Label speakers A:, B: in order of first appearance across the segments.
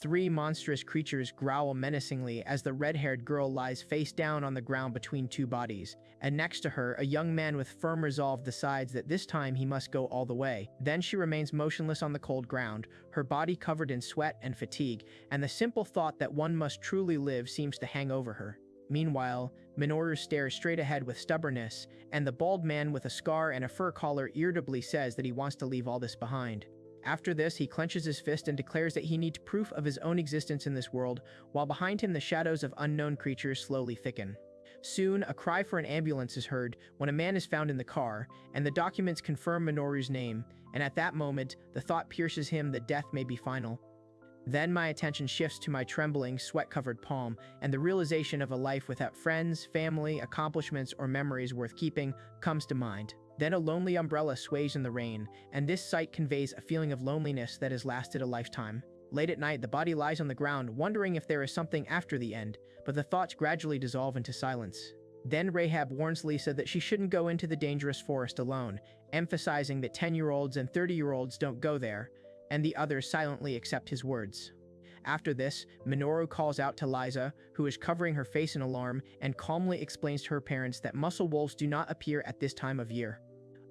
A: Three monstrous creatures growl menacingly as the red-haired girl lies face down on the ground between two bodies, and next to her, a young man with firm resolve decides that this time he must go all the way. Then she remains motionless on the cold ground, her body covered in sweat and fatigue, and the simple thought that one must truly live seems to hang over her. Meanwhile, Minoru stares straight ahead with stubbornness, and the bald man with a scar and a fur collar irritably says that he wants to leave all this behind. After this, he clenches his fist and declares that he needs proof of his own existence in this world, while behind him the shadows of unknown creatures slowly thicken. Soon, a cry for an ambulance is heard when a man is found in the car, and the documents confirm Minoru's name, and at that moment, the thought pierces him that death may be final. Then my attention shifts to my trembling, sweat-covered palm, and the realization of a life without friends, family, accomplishments, or memories worth keeping comes to mind. Then a lonely umbrella sways in the rain, and this sight conveys a feeling of loneliness that has lasted a lifetime. Late at night, the body lies on the ground, wondering if there is something after the end, but the thoughts gradually dissolve into silence. Then Rahab warns Lisa that she shouldn't go into the dangerous forest alone, emphasizing that 10-year-olds and 30-year-olds don't go there, and the others silently accept his words. After this, Minoru calls out to Liza, who is covering her face in alarm, and calmly explains to her parents that muscle wolves do not appear at this time of year.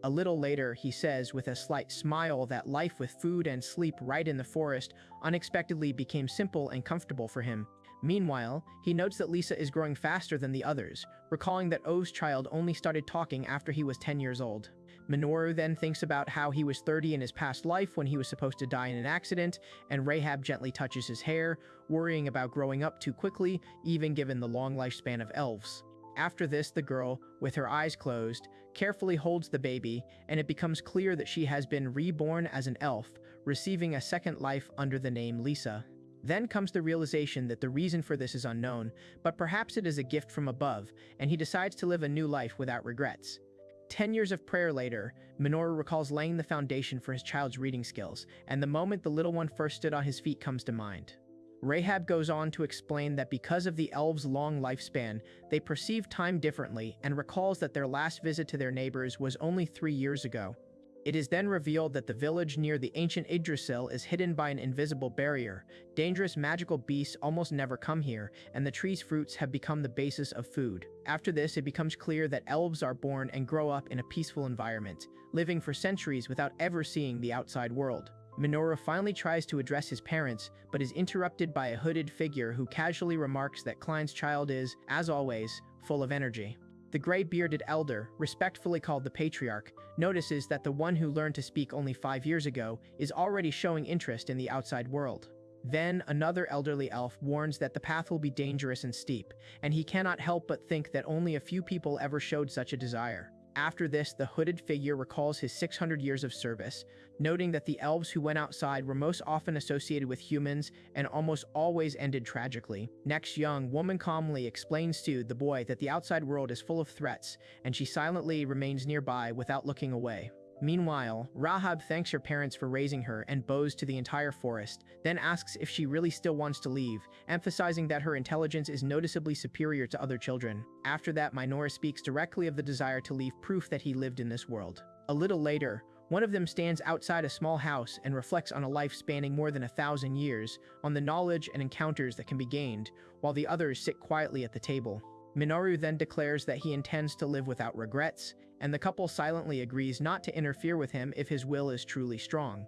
A: A little later, he says with a slight smile that life with food and sleep right in the forest unexpectedly became simple and comfortable for him. Meanwhile, he notes that Lisa is growing faster than the others, recalling that O's child only started talking after he was 10 years old. Minoru then thinks about how he was 30 in his past life when he was supposed to die in an accident, and Rahab gently touches his hair, worrying about growing up too quickly, even given the long lifespan of elves. After this, the girl, with her eyes closed, carefully holds the baby, and it becomes clear that she has been reborn as an elf, receiving a second life under the name Lisa. Then comes the realization that the reason for this is unknown, but perhaps it is a gift from above, and he decides to live a new life without regrets. 10 years of prayer later, Minoru recalls laying the foundation for his child's reading skills, and the moment the little one first stood on his feet comes to mind. Rahab goes on to explain that because of the elves' long lifespan, they perceive time differently and recalls that their last visit to their neighbors was only 3 years ago. It is then revealed that the village near the ancient Yggdrasil is hidden by an invisible barrier. Dangerous magical beasts almost never come here, and the tree's fruits have become the basis of food. After this, it becomes clear that elves are born and grow up in a peaceful environment, living for centuries without ever seeing the outside world. Minoru finally tries to address his parents, but is interrupted by a hooded figure who casually remarks that Klein's child is, as always, full of energy. The gray-bearded elder, respectfully called the patriarch, notices that the one who learned to speak only 5 years ago is already showing interest in the outside world. Then, another elderly elf warns that the path will be dangerous and steep, and he cannot help but think that only a few people ever showed such a desire. After this, the hooded figure recalls his 600 years of service, noting that the elves who went outside were most often associated with humans and almost always ended tragically. Next, young woman calmly explains to the boy that the outside world is full of threats, and she silently remains nearby without looking away. Meanwhile, Rahab thanks her parents for raising her and bows to the entire forest, then asks if she really still wants to leave, emphasizing that her intelligence is noticeably superior to other children. After that, Minoru speaks directly of the desire to leave proof that he lived in this world. A little later, one of them stands outside a small house and reflects on a life spanning more than 1,000 years, on the knowledge and encounters that can be gained, while the others sit quietly at the table. Minoru then declares that he intends to live without regrets, and the couple silently agrees not to interfere with him if his will is truly strong.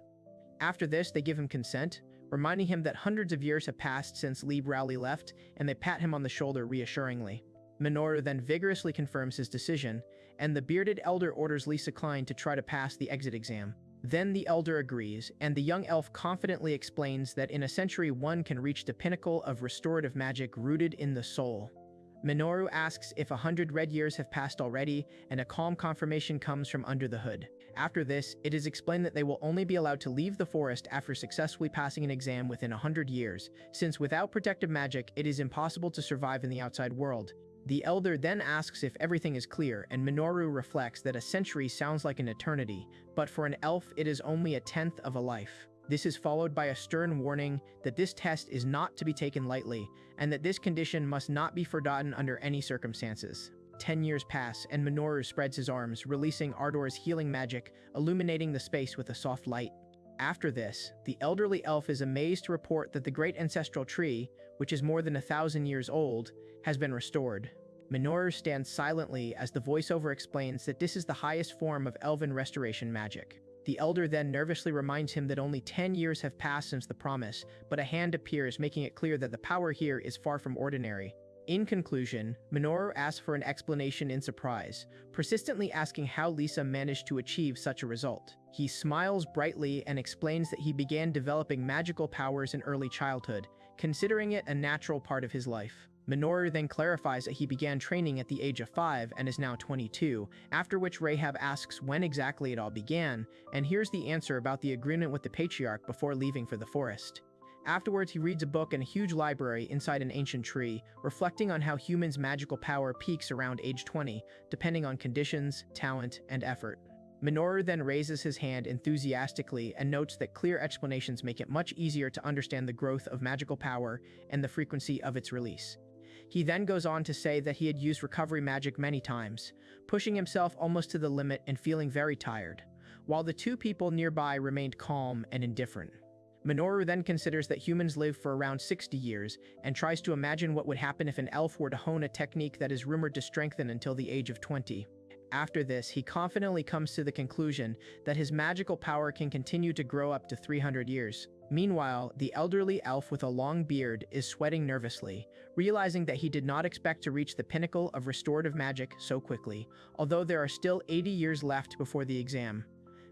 A: After this, they give him consent, reminding him that hundreds of years have passed since Lee Rowley left, and they pat him on the shoulder reassuringly. Minoru then vigorously confirms his decision, and the bearded elder orders Lisa Klein to try to pass the exit exam. Then the elder agrees, and the young elf confidently explains that in a century one can reach the pinnacle of restorative magic rooted in the soul. Minoru asks if 100 red years have passed already, and a calm confirmation comes from under the hood. After this, it is explained that they will only be allowed to leave the forest after successfully passing an exam within 100 years, since without protective magic, it is impossible to survive in the outside world. The elder then asks if everything is clear, and Minoru reflects that a century sounds like an eternity, but for an elf it is only a tenth of a life. This is followed by a stern warning that this test is not to be taken lightly, and that this condition must not be forgotten under any circumstances. 10 years pass, and Minoru spreads his arms, releasing Ardor's healing magic, illuminating the space with a soft light. After this, the elderly elf is amazed to report that the great ancestral tree, which is more than 1,000 years old, has been restored. Minoru stands silently as the voiceover explains that this is the highest form of elven restoration magic. The elder then nervously reminds him that only 10 years have passed since the promise, but a hand appears making it clear that the power here is far from ordinary. In conclusion, Minoru asks for an explanation in surprise, persistently asking how Lisa managed to achieve such a result. He smiles brightly and explains that he began developing magical powers in early childhood, considering it a natural part of his life. Minoru then clarifies that he began training at the age of 5 and is now 22, after which Rahab asks when exactly it all began, and hears the answer about the agreement with the patriarch before leaving for the forest. Afterwards, he reads a book in a huge library inside an ancient tree, reflecting on how humans' magical power peaks around age 20, depending on conditions, talent, and effort. Minoru then raises his hand enthusiastically and notes that clear explanations make it much easier to understand the growth of magical power and the frequency of its release. He then goes on to say that he had used recovery magic many times, pushing himself almost to the limit and feeling very tired, while the two people nearby remained calm and indifferent. Minoru then considers that humans live for around 60 years and tries to imagine what would happen if an elf were to hone a technique that is rumored to strengthen until the age of 20. After this, he confidently comes to the conclusion that his magical power can continue to grow up to 300 years. Meanwhile, the elderly elf with a long beard is sweating nervously, realizing that he did not expect to reach the pinnacle of restorative magic so quickly, although there are still 80 years left before the exam.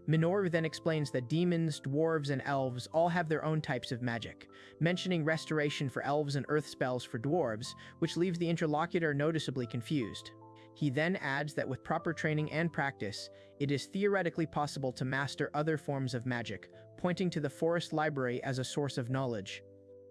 A: Minoru then explains that demons, dwarves, and elves all have their own types of magic, mentioning restoration for elves and earth spells for dwarves, which leaves the interlocutor noticeably confused. He then adds that with proper training and practice, it is theoretically possible to master other forms of magic, pointing to the forest library as a source of knowledge.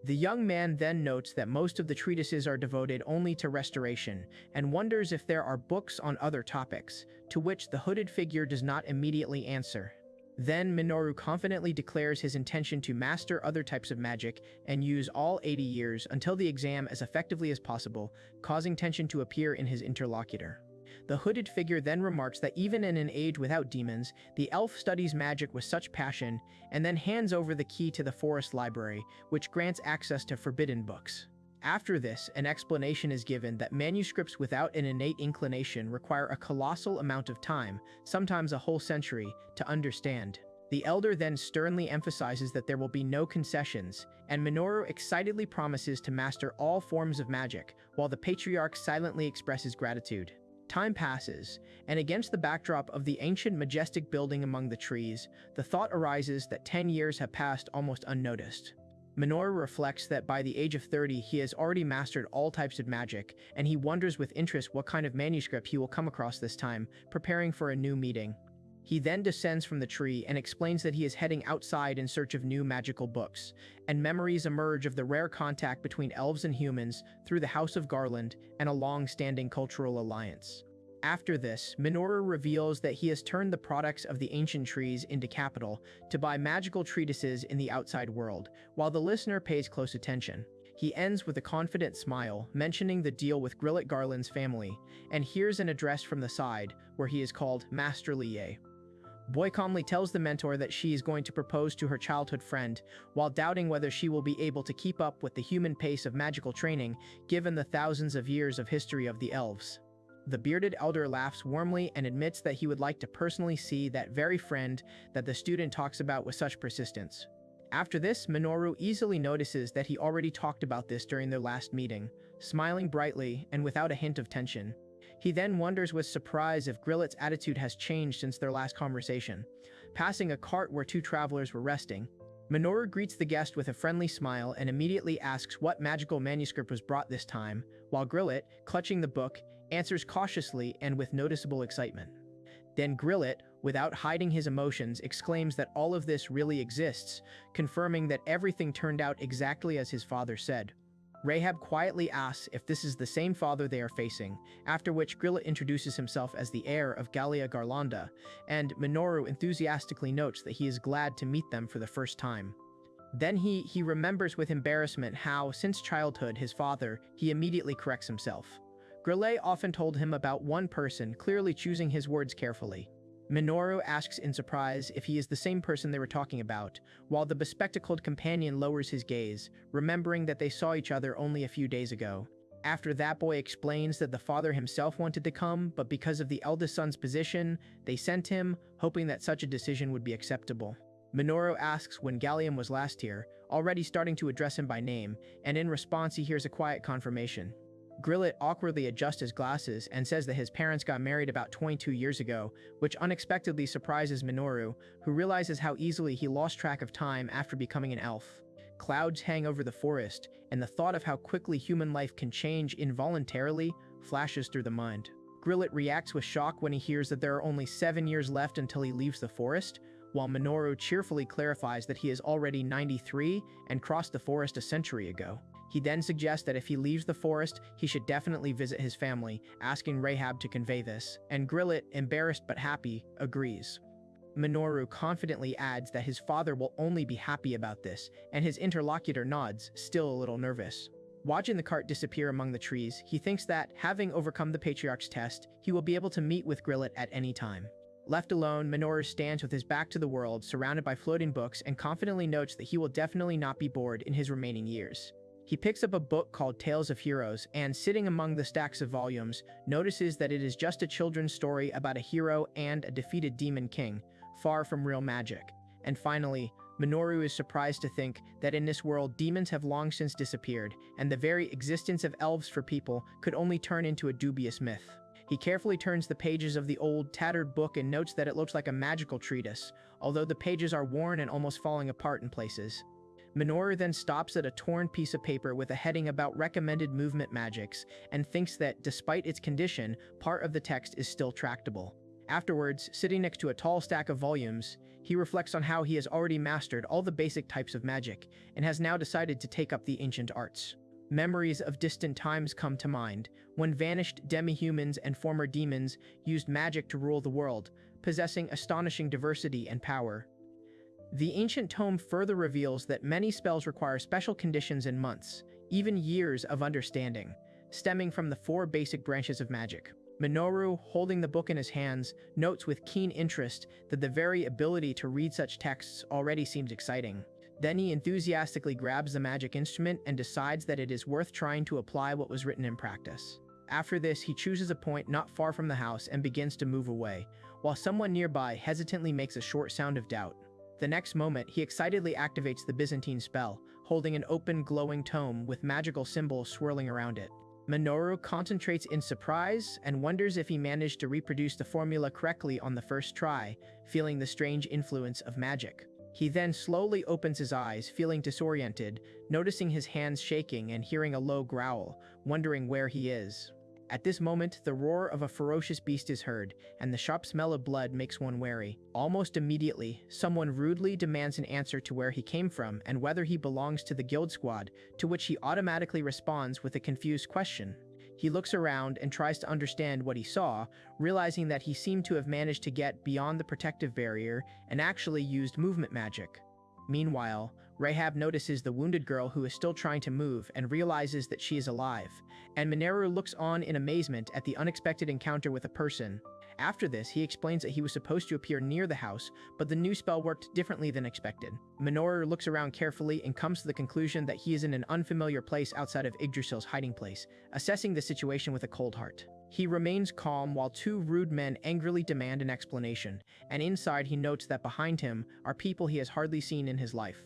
A: The young man then notes that most of the treatises are devoted only to restoration, and wonders if there are books on other topics, to which the hooded figure does not immediately answer. Then Minoru confidently declares his intention to master other types of magic and use all 80 years until the exam as effectively as possible, causing tension to appear in his interlocutor. The hooded figure then remarks that even in an age without demons, the elf studies magic with such passion, and then hands over the key to the forest library, which grants access to forbidden books. After this, an explanation is given that manuscripts without an innate inclination require a colossal amount of time, sometimes a whole century, to understand. The elder then sternly emphasizes that there will be no concessions, and Minoru excitedly promises to master all forms of magic, while the patriarch silently expresses gratitude. Time passes, and against the backdrop of the ancient majestic building among the trees, the thought arises that 10 years have passed almost unnoticed. Minoru reflects that by the age of 30 he has already mastered all types of magic, and he wonders with interest what kind of manuscript he will come across this time, preparing for a new meeting. He then descends from the tree and explains that he is heading outside in search of new magical books, and memories emerge of the rare contact between elves and humans through the House of Garland and a long-standing cultural alliance. After this, Minoru reveals that he has turned the products of the ancient trees into capital to buy magical treatises in the outside world, while the listener pays close attention. He ends with a confident smile, mentioning the deal with Grillet Garland's family, and hears an address from the side, where he is called Master Liye. Boy calmly tells the mentor that she is going to propose to her childhood friend, while doubting whether she will be able to keep up with the human pace of magical training, given the thousands of years of history of the elves. The bearded elder laughs warmly and admits that he would like to personally see that very friend that the student talks about with such persistence. After this, Minoru easily notices that he already talked about this during their last meeting, smiling brightly and without a hint of tension. He then wonders with surprise if Grillet's attitude has changed since their last conversation. Passing a cart where two travelers were resting, Minoru greets the guest with a friendly smile and immediately asks what magical manuscript was brought this time, while Grillet, clutching the book, answers cautiously and with noticeable excitement. Then Grillet, without hiding his emotions, exclaims that all of this really exists, confirming that everything turned out exactly as his father said. Rahab quietly asks if this is the same father they are facing, after which Grillet introduces himself as the heir of Gallia Garlanda, and Minoru enthusiastically notes that he is glad to meet them for the first time. Then he remembers with embarrassment how, since childhood, his father, he immediately corrects himself. Grillet often told him about one person, clearly choosing his words carefully. Minoru asks in surprise if he is the same person they were talking about, while the bespectacled companion lowers his gaze, remembering that they saw each other only a few days ago. After that boy explains that the father himself wanted to come, but because of the eldest son's position, they sent him, hoping that such a decision would be acceptable. Minoru asks when Gallium was last here, already starting to address him by name, and in response he hears a quiet confirmation. Grillet awkwardly adjusts his glasses and says that his parents got married about 22 years ago, which unexpectedly surprises Minoru, who realizes how easily he lost track of time after becoming an elf. Clouds hang over the forest, and the thought of how quickly human life can change involuntarily flashes through the mind. Grillet reacts with shock when he hears that there are only 7 years left until he leaves the forest, while Minoru cheerfully clarifies that he is already 93 and crossed the forest a century ago. He then suggests that if he leaves the forest, he should definitely visit his family, asking Rahab to convey this, and Grillet, embarrassed but happy, agrees. Minoru confidently adds that his father will only be happy about this, and his interlocutor nods, still a little nervous. Watching the cart disappear among the trees, he thinks that, having overcome the Patriarch's test, he will be able to meet with Grillet at any time. Left alone, Minoru stands with his back to the world, surrounded by floating books, and confidently notes that he will definitely not be bored in his remaining years. He picks up a book called Tales of Heroes and, sitting among the stacks of volumes, notices that it is just a children's story about a hero and a defeated demon king, far from real magic. And finally, Minoru is surprised to think that in this world demons have long since disappeared, and the very existence of elves for people could only turn into a dubious myth. He carefully turns the pages of the old, tattered book and notes that it looks like a magical treatise, although the pages are worn and almost falling apart in places. Minoru then stops at a torn piece of paper with a heading about recommended movement magics and thinks that, despite its condition, part of the text is still tractable. Afterwards, sitting next to a tall stack of volumes, he reflects on how he has already mastered all the basic types of magic and has now decided to take up the ancient arts. Memories of distant times come to mind, when vanished demi-humans and former demons used magic to rule the world, possessing astonishing diversity and power. The ancient tome further reveals that many spells require special conditions and months, even years of understanding, stemming from the 4 basic branches of magic. Minoru, holding the book in his hands, notes with keen interest that the very ability to read such texts already seems exciting. Then he enthusiastically grabs the magic instrument and decides that it is worth trying to apply what was written in practice. After this, he chooses a point not far from the house and begins to move away, while someone nearby hesitantly makes a short sound of doubt. The next moment, he excitedly activates the Byzantine spell, holding an open, glowing tome with magical symbols swirling around it. Minoru concentrates in surprise and wonders if he managed to reproduce the formula correctly on the first try, feeling the strange influence of magic. He then slowly opens his eyes, feeling disoriented, noticing his hands shaking and hearing a low growl, wondering where he is. At this moment, the roar of a ferocious beast is heard, and the sharp smell of blood makes one wary. Almost immediately, someone rudely demands an answer to where he came from and whether he belongs to the guild squad, to which he automatically responds with a confused question. He looks around and tries to understand what he saw, realizing that he seemed to have managed to get beyond the protective barrier and actually used movement magic. Meanwhile, Rahab notices the wounded girl who is still trying to move and realizes that she is alive, and Minoru looks on in amazement at the unexpected encounter with a person. After this, he explains that he was supposed to appear near the house, but the new spell worked differently than expected. Minoru looks around carefully and comes to the conclusion that he is in an unfamiliar place outside of Yggdrasil's hiding place, assessing the situation with a cold heart. He remains calm while 2 rude men angrily demand an explanation, and inside he notes that behind him are people he has hardly seen in his life.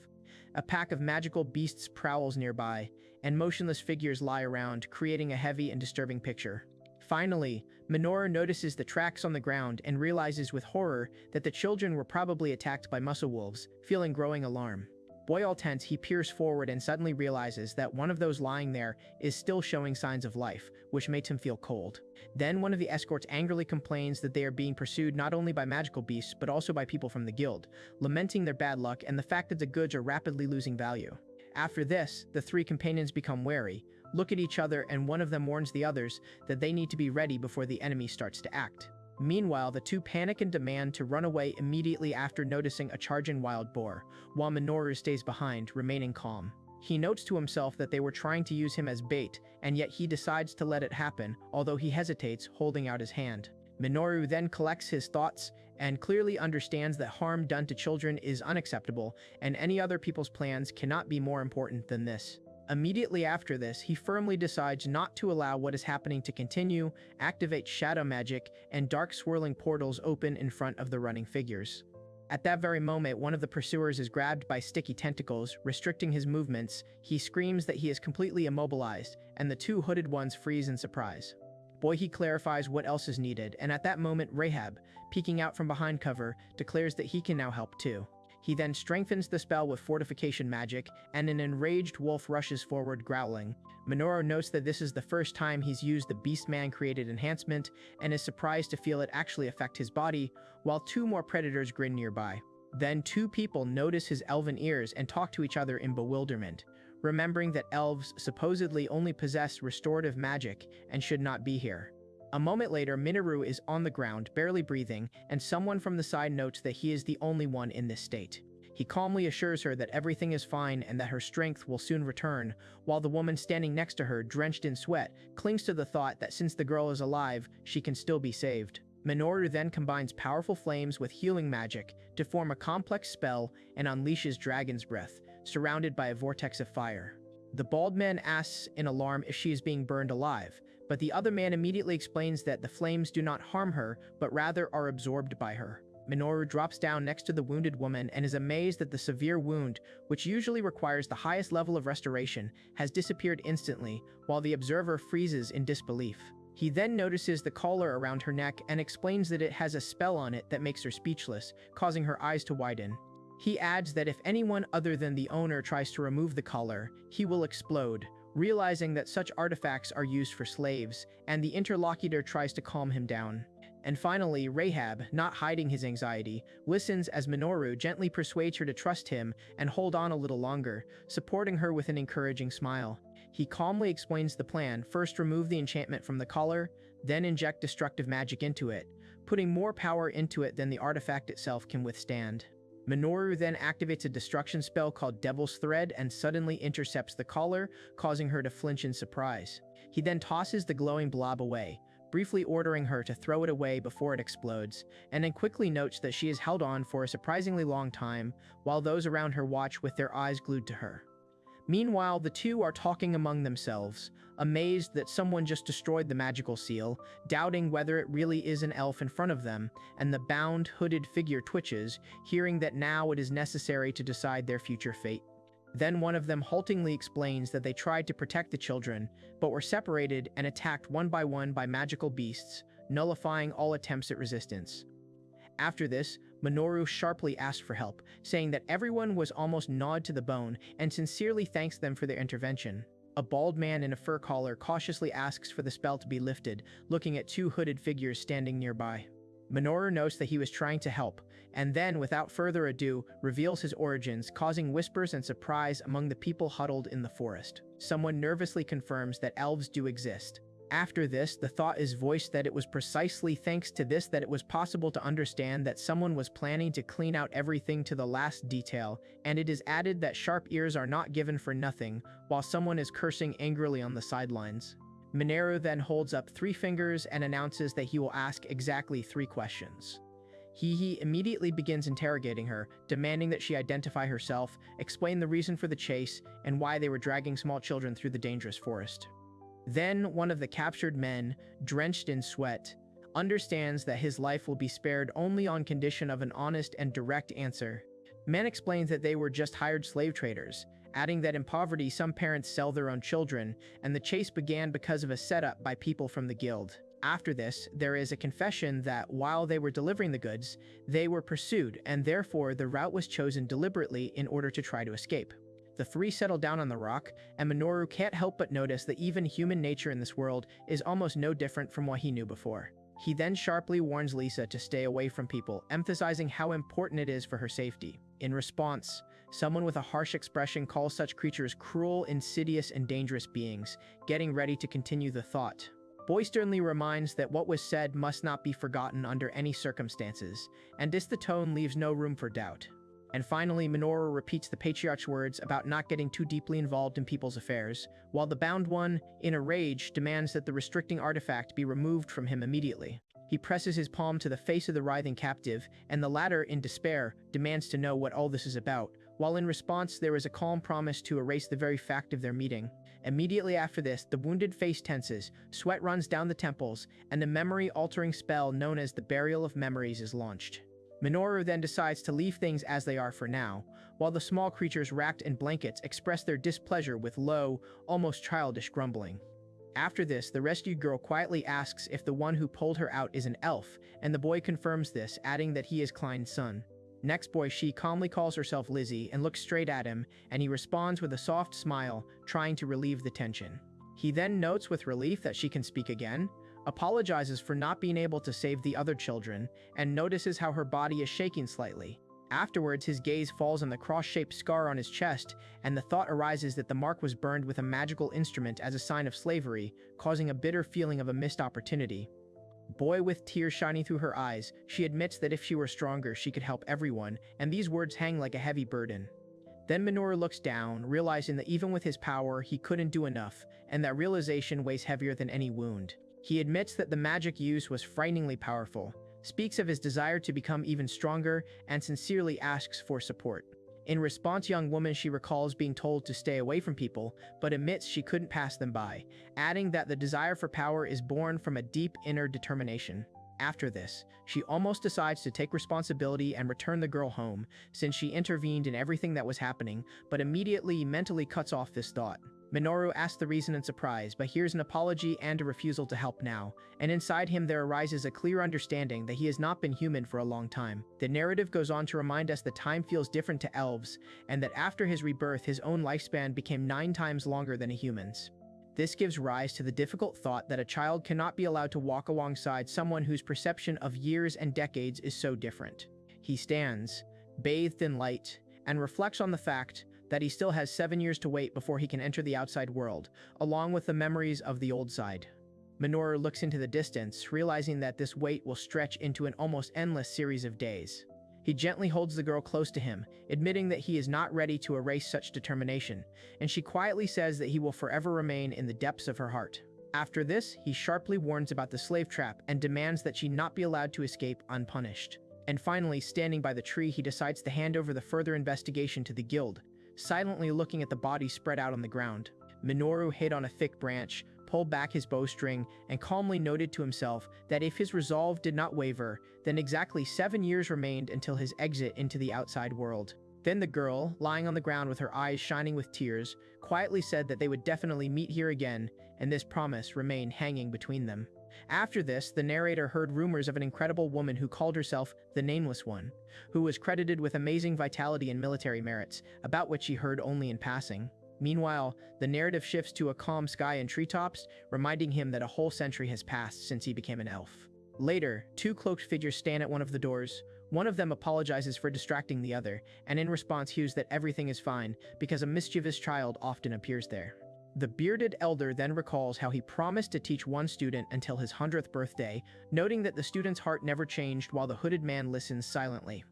A: A pack of magical beasts prowls nearby, and motionless figures lie around, creating a heavy and disturbing picture. Finally, Minoru notices the tracks on the ground and realizes with horror that the children were probably attacked by muscle wolves, feeling growing alarm. Boy all tense, he peers forward and suddenly realizes that one of those lying there is still showing signs of life, which makes him feel cold. Then one of the escorts angrily complains that they are being pursued not only by magical beasts but also by people from the guild, lamenting their bad luck and the fact that the goods are rapidly losing value. After this, the 3 companions become wary, look at each other, and one of them warns the others that they need to be ready before the enemy starts to act. Meanwhile, the 2 panic and demand to run away immediately after noticing a charging wild boar, while Minoru stays behind, remaining calm. He notes to himself that they were trying to use him as bait, and yet he decides to let it happen, although he hesitates, holding out his hand. Minoru then collects his thoughts and clearly understands that harm done to children is unacceptable, and any other people's plans cannot be more important than this. Immediately after this, he firmly decides not to allow what is happening to continue, activates shadow magic, and dark swirling portals open in front of the running figures. At that very moment, one of the pursuers is grabbed by sticky tentacles, restricting his movements. He screams that he is completely immobilized, and the two hooded ones freeze in surprise. Boyhe clarifies what else is needed, and at that moment Rahab, peeking out from behind cover, declares that he can now help too. He then strengthens the spell with fortification magic, and an enraged wolf rushes forward growling. Minoru notes that this is the first time he's used the Beastman-created enhancement, and is surprised to feel it actually affect his body, while two more predators grin nearby. Then two people notice his elven ears and talk to each other in bewilderment, remembering that elves supposedly only possess restorative magic and should not be here. A moment later, Minoru is on the ground, barely breathing, and someone from the side notes that he is the only one in this state. He calmly assures her that everything is fine and that her strength will soon return, while the woman standing next to her, drenched in sweat, clings to the thought that since the girl is alive, she can still be saved. Minoru then combines powerful flames with healing magic to form a complex spell and unleashes Dragon's Breath, surrounded by a vortex of fire. The bald man asks in alarm if she is being burned alive, but the other man immediately explains that the flames do not harm her, but rather are absorbed by her. Minoru drops down next to the wounded woman and is amazed that the severe wound, which usually requires the highest level of restoration, has disappeared instantly, while the observer freezes in disbelief. He then notices the collar around her neck and explains that it has a spell on it that makes her speechless, causing her eyes to widen. He adds that if anyone other than the owner tries to remove the collar, he will explode, realizing that such artifacts are used for slaves, and the interlocutor tries to calm him down. And finally, Rahab, not hiding his anxiety, listens as Minoru gently persuades her to trust him and hold on a little longer, supporting her with an encouraging smile. He calmly explains the plan: first remove the enchantment from the collar, then inject destructive magic into it, putting more power into it than the artifact itself can withstand. Minoru then activates a destruction spell called Devil's Thread and suddenly intercepts the collar, causing her to flinch in surprise. He then tosses the glowing blob away, briefly ordering her to throw it away before it explodes, and then quickly notes that she is held on for a surprisingly long time, while those around her watch with their eyes glued to her. Meanwhile, the two are talking among themselves, amazed that someone just destroyed the magical seal, doubting whether it really is an elf in front of them, and the bound, hooded figure twitches, hearing that now it is necessary to decide their future fate. Then one of them haltingly explains that they tried to protect the children, but were separated and attacked one by magical beasts, nullifying all attempts at resistance. After this, Minoru sharply asks for help, saying that everyone was almost gnawed to the bone and sincerely thanks them for their intervention. A bald man in a fur collar cautiously asks for the spell to be lifted, looking at two hooded figures standing nearby. Minoru notes that he was trying to help, and then, without further ado, reveals his origins, causing whispers and surprise among the people huddled in the forest. Someone nervously confirms that elves do exist. After this, the thought is voiced that it was precisely thanks to this that it was possible to understand that someone was planning to clean out everything to the last detail, and it is added that sharp ears are not given for nothing, while someone is cursing angrily on the sidelines. Minoru then holds up 3 fingers and announces that he will ask exactly 3 questions. He immediately begins interrogating her, demanding that she identify herself, explain the reason for the chase, and why they were dragging small children through the dangerous forest. Then one of the captured men, drenched in sweat, understands that his life will be spared only on condition of an honest and direct answer. Man explains that they were just hired slave traders, adding that in poverty some parents sell their own children, and the chase began because of a setup by people from the guild. After this, there is a confession that while they were delivering the goods, they were pursued, and therefore the route was chosen deliberately in order to try to escape. The 3 settle down on the rock, and Minoru can't help but notice that even human nature in this world is almost no different from what he knew before. He then sharply warns Lisa to stay away from people, emphasizing how important it is for her safety. In response, someone with a harsh expression calls such creatures cruel, insidious, and dangerous beings, getting ready to continue the thought. Boy sternly reminds that what was said must not be forgotten under any circumstances, and this the tone leaves no room for doubt. And finally, Minoru repeats the patriarch's words about not getting too deeply involved in people's affairs, while the bound one, in a rage, demands that the restricting artifact be removed from him immediately. He presses his palm to the face of the writhing captive, and the latter, in despair, demands to know what all this is about, while in response there is a calm promise to erase the very fact of their meeting. Immediately after this, the wounded face tenses, sweat runs down the temples, and the memory-altering spell known as the Burial of Memories is launched. Minoru then decides to leave things as they are for now, while the small creatures wrapped in blankets express their displeasure with low, almost childish grumbling. After this, the rescued girl quietly asks if the one who pulled her out is an elf, and the boy confirms this, adding that he is Klein's son. Next boy, she calmly calls herself Lizzie and looks straight at him, and he responds with a soft smile, trying to relieve the tension. He then notes with relief that she can speak again, apologizes for not being able to save the other children, and notices how her body is shaking slightly. Afterwards, his gaze falls on the cross-shaped scar on his chest, and the thought arises that the mark was burned with a magical instrument as a sign of slavery, causing a bitter feeling of a missed opportunity. Boy, with tears shining through her eyes, she admits that if she were stronger, she could help everyone, and these words hang like a heavy burden. Then Minoru looks down, realizing that even with his power, he couldn't do enough, and that realization weighs heavier than any wound. He admits that the magic used was frighteningly powerful, speaks of his desire to become even stronger, and sincerely asks for support. In response, young woman, she recalls being told to stay away from people, but admits she couldn't pass them by, adding that the desire for power is born from a deep inner determination. After this, she almost decides to take responsibility and return the girl home, since she intervened in everything that was happening, but immediately mentally cuts off this thought. Minoru asks the reason in surprise, but hears an apology and a refusal to help now, and inside him there arises a clear understanding that he has not been human for a long time. The narrative goes on to remind us that time feels different to elves, and that after his rebirth his own lifespan became 9 times longer than a human's. This gives rise to the difficult thought that a child cannot be allowed to walk alongside someone whose perception of years and decades is so different. He stands, bathed in light, and reflects on the fact that he still has 7 years to wait before he can enter the outside world, along with the memories of the old side. Minoru looks into the distance, realizing that this wait will stretch into an almost endless series of days. He gently holds the girl close to him, admitting that he is not ready to erase such determination, and she quietly says that he will forever remain in the depths of her heart. After this, he sharply warns about the slave trap and demands that she not be allowed to escape unpunished. And finally, standing by the tree, he decides to hand over the further investigation to the guild, silently looking at the body spread out on the ground. Minoru hid on a thick branch, pulled back his bowstring, and calmly noted to himself that if his resolve did not waver, then exactly 7 years remained until his exit into the outside world. Then the girl, lying on the ground with her eyes shining with tears, quietly said that they would definitely meet here again, and this promise remained hanging between them. After this, the narrator heard rumors of an incredible woman who called herself the Nameless One, who was credited with amazing vitality and military merits, about which he heard only in passing. Meanwhile, the narrative shifts to a calm sky and treetops, reminding him that a whole century has passed since he became an elf. Later, 2 cloaked figures stand at one of the doors. One of them apologizes for distracting the other, and in response hews that everything is fine, because a mischievous child often appears there. The bearded elder then recalls how he promised to teach one student until his 100th birthday, noting that the student's heart never changed while the hooded man listens silently.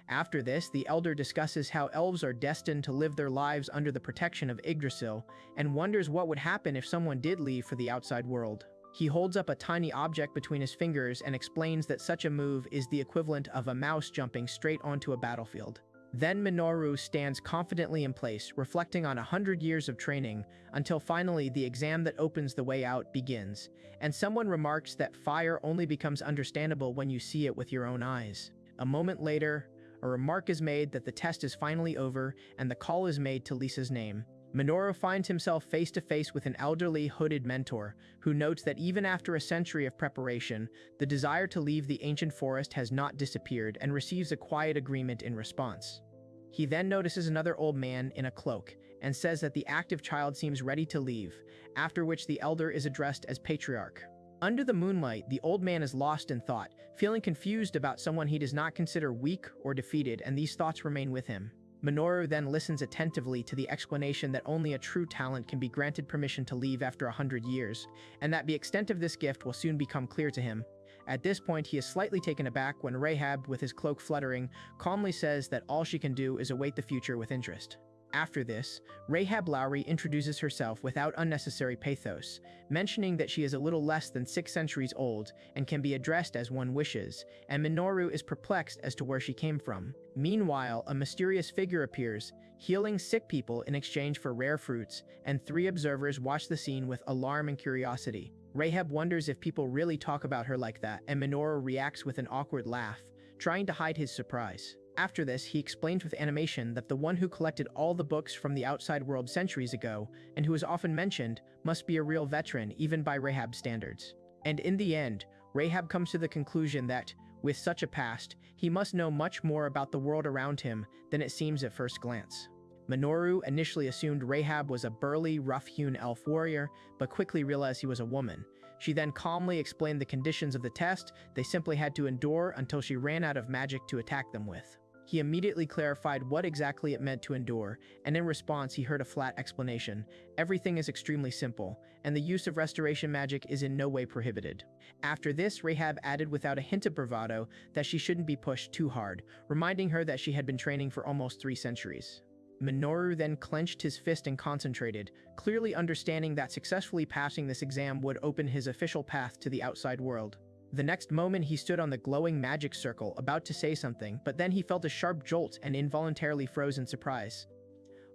A: After this, the elder discusses how elves are destined to live their lives under the protection of Yggdrasil, and wonders what would happen if someone did leave for the outside world. He holds up a tiny object between his fingers and explains that such a move is the equivalent of a mouse jumping straight onto a battlefield. Then Minoru stands confidently in place, reflecting on 100 years of training, until finally the exam that opens the way out begins, and someone remarks that fire only becomes understandable when you see it with your own eyes. A moment later, a remark is made that the test is finally over, and the call is made to Lisa's name. Minoru finds himself face to face with an elderly, hooded mentor, who notes that even after a century of preparation, the desire to leave the ancient forest has not disappeared, and receives a quiet agreement in response. He then notices another old man in a cloak, and says that the active child seems ready to leave, after which the elder is addressed as patriarch. Under the moonlight, the old man is lost in thought, feeling confused about someone he does not consider weak or defeated, and these thoughts remain with him. Minoru then listens attentively to the explanation that only a true talent can be granted permission to leave after 100 years, and that the extent of this gift will soon become clear to him. At this point, he is slightly taken aback when Rahab, with his cloak fluttering, calmly says that all she can do is await the future with interest. After this, Rahab Lowry introduces herself without unnecessary pathos, mentioning that she is a little less than 6 centuries old and can be addressed as one wishes, and Minoru is perplexed as to where she came from. Meanwhile, a mysterious figure appears, healing sick people in exchange for rare fruits, and 3 observers watch the scene with alarm and curiosity. Rahab wonders if people really talk about her like that, and Minoru reacts with an awkward laugh, trying to hide his surprise. After this, he explains with animation that the one who collected all the books from the outside world centuries ago, and who is often mentioned, must be a real veteran even by Rahab's standards. And in the end, Rahab comes to the conclusion that, with such a past, he must know much more about the world around him than it seems at first glance. Minoru initially assumed Rahab was a burly, rough-hewn elf warrior, but quickly realized he was a woman. She then calmly explained the conditions of the test they simply had to endure until she ran out of magic to attack them with. He immediately clarified what exactly it meant to endure, and in response he heard a flat explanation. Everything is extremely simple, and the use of restoration magic is in no way prohibited. After this, Rahab added without a hint of bravado that she shouldn't be pushed too hard, reminding her that she had been training for almost 3 centuries. Minoru then clenched his fist and concentrated, clearly understanding that successfully passing this exam would open his official path to the outside world. The next moment he stood on the glowing magic circle, about to say something, but then he felt a sharp jolt and involuntarily froze in surprise.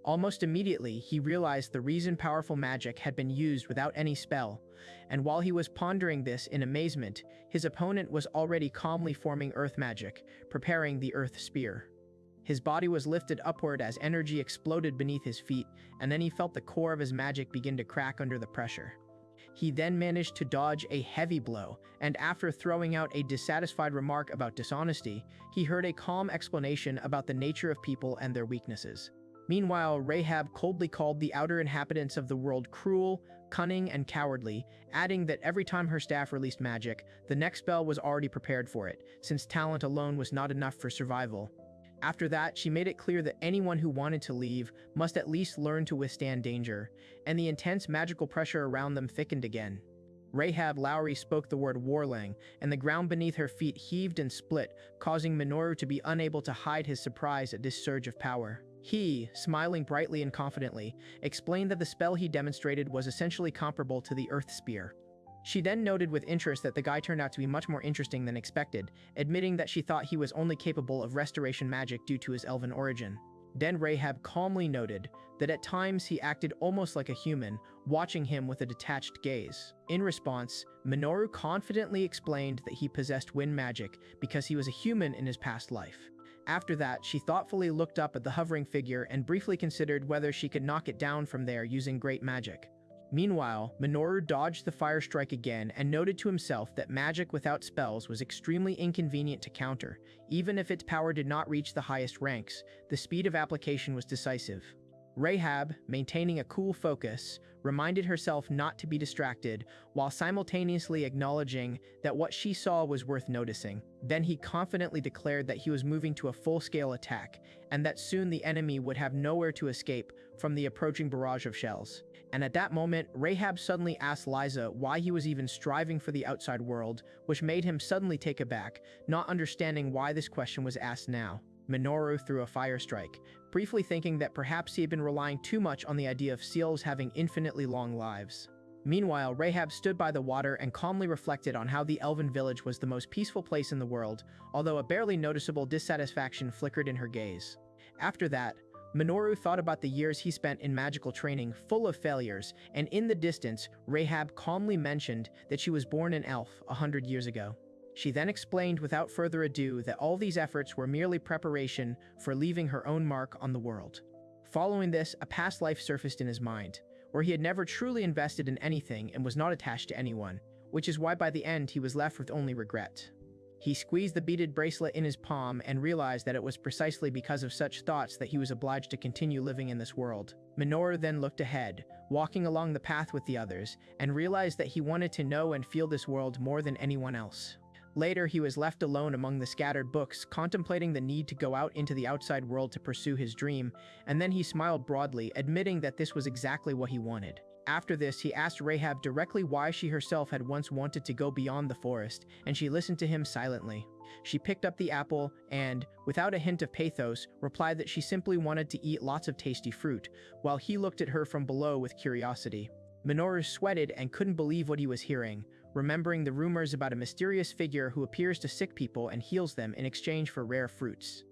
A: Almost immediately, he realized the reason powerful magic had been used without any spell, and while he was pondering this in amazement, his opponent was already calmly forming earth magic, preparing the earth spear. His body was lifted upward as energy exploded beneath his feet, and then he felt the core of his magic begin to crack under the pressure. He then managed to dodge a heavy blow, and after throwing out a dissatisfied remark about dishonesty, he heard a calm explanation about the nature of people and their weaknesses. Meanwhile, Rahab coldly called the outer inhabitants of the world cruel, cunning, and cowardly, adding that every time her staff released magic, the next spell was already prepared for it, since talent alone was not enough for survival. After that, she made it clear that anyone who wanted to leave must at least learn to withstand danger, and the intense magical pressure around them thickened again. Rahab Lowry spoke the word warlang, and the ground beneath her feet heaved and split, causing Minoru to be unable to hide his surprise at this surge of power. He, smiling brightly and confidently, explained that the spell he demonstrated was essentially comparable to the Earth Spear. She then noted with interest that the guy turned out to be much more interesting than expected, admitting that she thought he was only capable of restoration magic due to his elven origin. Then Rahab calmly noted that at times he acted almost like a human, watching him with a detached gaze. In response, Minoru confidently explained that he possessed wind magic because he was a human in his past life. After that, she thoughtfully looked up at the hovering figure and briefly considered whether she could knock it down from there using great magic. Meanwhile, Minoru dodged the fire strike again and noted to himself that magic without spells was extremely inconvenient to counter. Even if its power did not reach the highest ranks, the speed of application was decisive. Rahab, maintaining a cool focus, reminded herself not to be distracted, while simultaneously acknowledging that what she saw was worth noticing. Then he confidently declared that he was moving to a full-scale attack, and that soon the enemy would have nowhere to escape from the approaching barrage of shells. And at that moment, Rahab suddenly asked Liza why he was even striving for the outside world, which made him suddenly take aback, not understanding why this question was asked now. Minoru threw a fire strike, briefly thinking that perhaps he had been relying too much on the idea of seals having infinitely long lives. Meanwhile, Rahab stood by the water and calmly reflected on how the elven village was the most peaceful place in the world, although a barely noticeable dissatisfaction flickered in her gaze. After that, Minoru thought about the years he spent in magical training, full of failures, and in the distance, Rahab calmly mentioned that she was born an elf 100 years ago. She then explained without further ado that all these efforts were merely preparation for leaving her own mark on the world. Following this, a past life surfaced in his mind, where he had never truly invested in anything and was not attached to anyone, which is why by the end he was left with only regret. He squeezed the beaded bracelet in his palm and realized that it was precisely because of such thoughts that he was obliged to continue living in this world. Minoru then looked ahead, walking along the path with the others, and realized that he wanted to know and feel this world more than anyone else. Later, he was left alone among the scattered books, contemplating the need to go out into the outside world to pursue his dream, and then he smiled broadly, admitting that this was exactly what he wanted. After this, he asked Rahab directly why she herself had once wanted to go beyond the forest, and she listened to him silently. She picked up the apple and, without a hint of pathos, replied that she simply wanted to eat lots of tasty fruit, while he looked at her from below with curiosity. Minoru sweated and couldn't believe what he was hearing, remembering the rumors about a mysterious figure who appears to sick people and heals them in exchange for rare fruits.